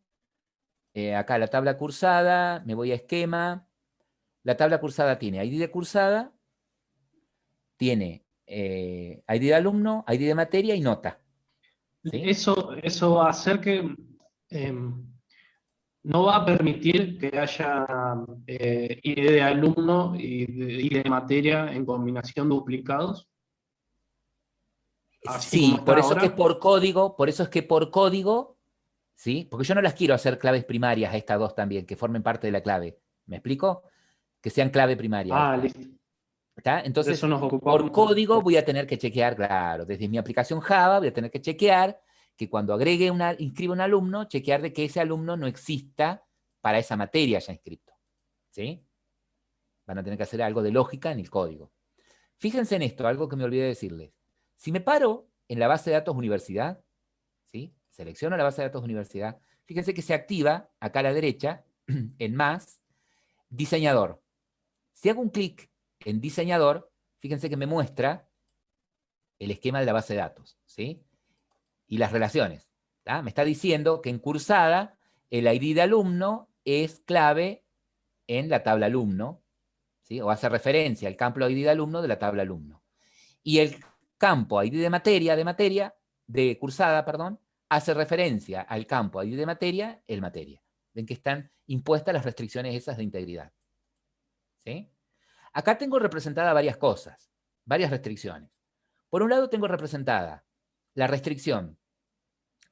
Acá la tabla cursada, me voy a esquema. La tabla cursada tiene ID de cursada, tiene ID de alumno, ID de materia y nota. ¿Sí? Eso va a hacer que no va a permitir que haya ID de alumno y de materia en combinación duplicados. Así Sí, como por está eso es que ahora. por eso es que por código, ¿sí? Porque yo no las quiero hacer claves primarias a estas dos también, que formen parte de la clave. ¿Me explico? Que sean clave primaria. Listo. ¿Está? Entonces, eso nos ocupamos. por código voy a tener que chequear, claro, desde mi aplicación Java voy a tener que chequear que cuando inscriba un alumno, chequear de que ese alumno no exista para esa materia ya inscrito. ¿Sí? Van a tener que hacer algo de lógica en el código. Fíjense en esto, algo que me olvidé decirles. Si me paro en la base de datos universidad, ¿sí? Selecciono la base de datos universidad, fíjense que se activa acá a la derecha, en más, diseñador. Si hago un clic en diseñador, fíjense que me muestra el esquema de la base de datos, ¿sí? Y las relaciones. ¿tá? Me está diciendo que en cursada el ID de alumno es clave en la tabla alumno, ¿sí? O hace referencia al campo ID de alumno de la tabla alumno. Y el campo ID de cursada, perdón, hace referencia al campo ID de materia, el materia. Ven que están impuestas las restricciones esas de integridad. ¿Sí? Acá tengo representada varias cosas, varias restricciones. Por un lado tengo representada la restricción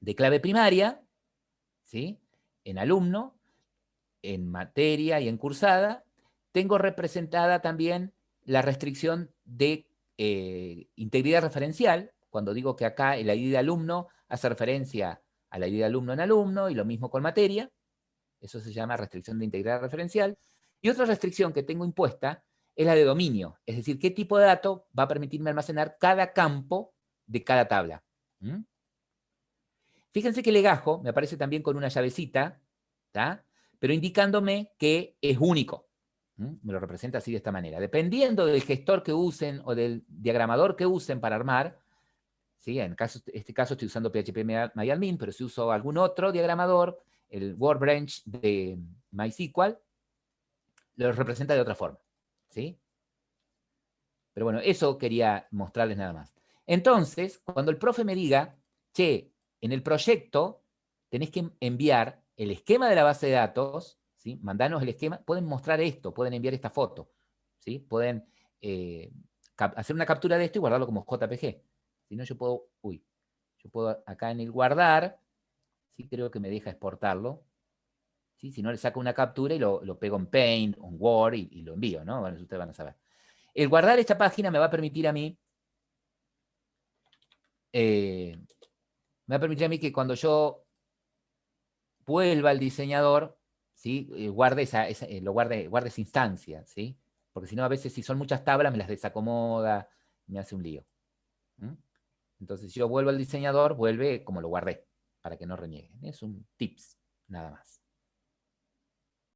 de clave primaria, ¿sí? En alumno, en materia y en cursada. Tengo representada también la restricción de integridad referencial, cuando digo que acá el ID de alumno hace referencia al ID de alumno en alumno, y lo mismo con materia. Eso se llama restricción de integridad referencial. Y otra restricción que tengo impuesta es la de dominio, es decir, qué tipo de dato va a permitirme almacenar cada campo de cada tabla. ¿Mm? Fíjense que el legajo me aparece también con una llavecita, ¿tá? Pero indicándome que es único. ¿Mm? Me lo representa así de esta manera. Dependiendo del gestor que usen o del diagramador que usen para armar, ¿sí? En este caso estoy usando PHP-MyAdmin, pero si uso algún otro diagramador, el Workbench de MySQL, lo representa de otra forma. ¿Sí? Pero bueno, eso quería mostrarles nada más. Entonces, cuando el profe me diga, che, en el proyecto tenés que enviar el esquema de la base de datos, ¿sí? Mandanos el esquema, pueden mostrar esto, pueden enviar esta foto, ¿sí? Pueden hacer una captura de esto y guardarlo como JPG. Si no, yo puedo acá en el guardar, ¿sí? Creo que me deja exportarlo. ¿Sí? Si no, le saco una captura y lo pego en Paint o en Word y lo envío, ¿no? Bueno, ustedes van a saber. El guardar esta página me va a permitir a mí que cuando yo vuelva al diseñador, ¿sí? Guarde esa instancia, ¿sí? Porque si no, a veces si son muchas tablas me las desacomoda, me hace un lío. ¿Mm? Entonces, si yo vuelvo al diseñador, vuelve como lo guardé, para que no reniegue. Es un tips, nada más.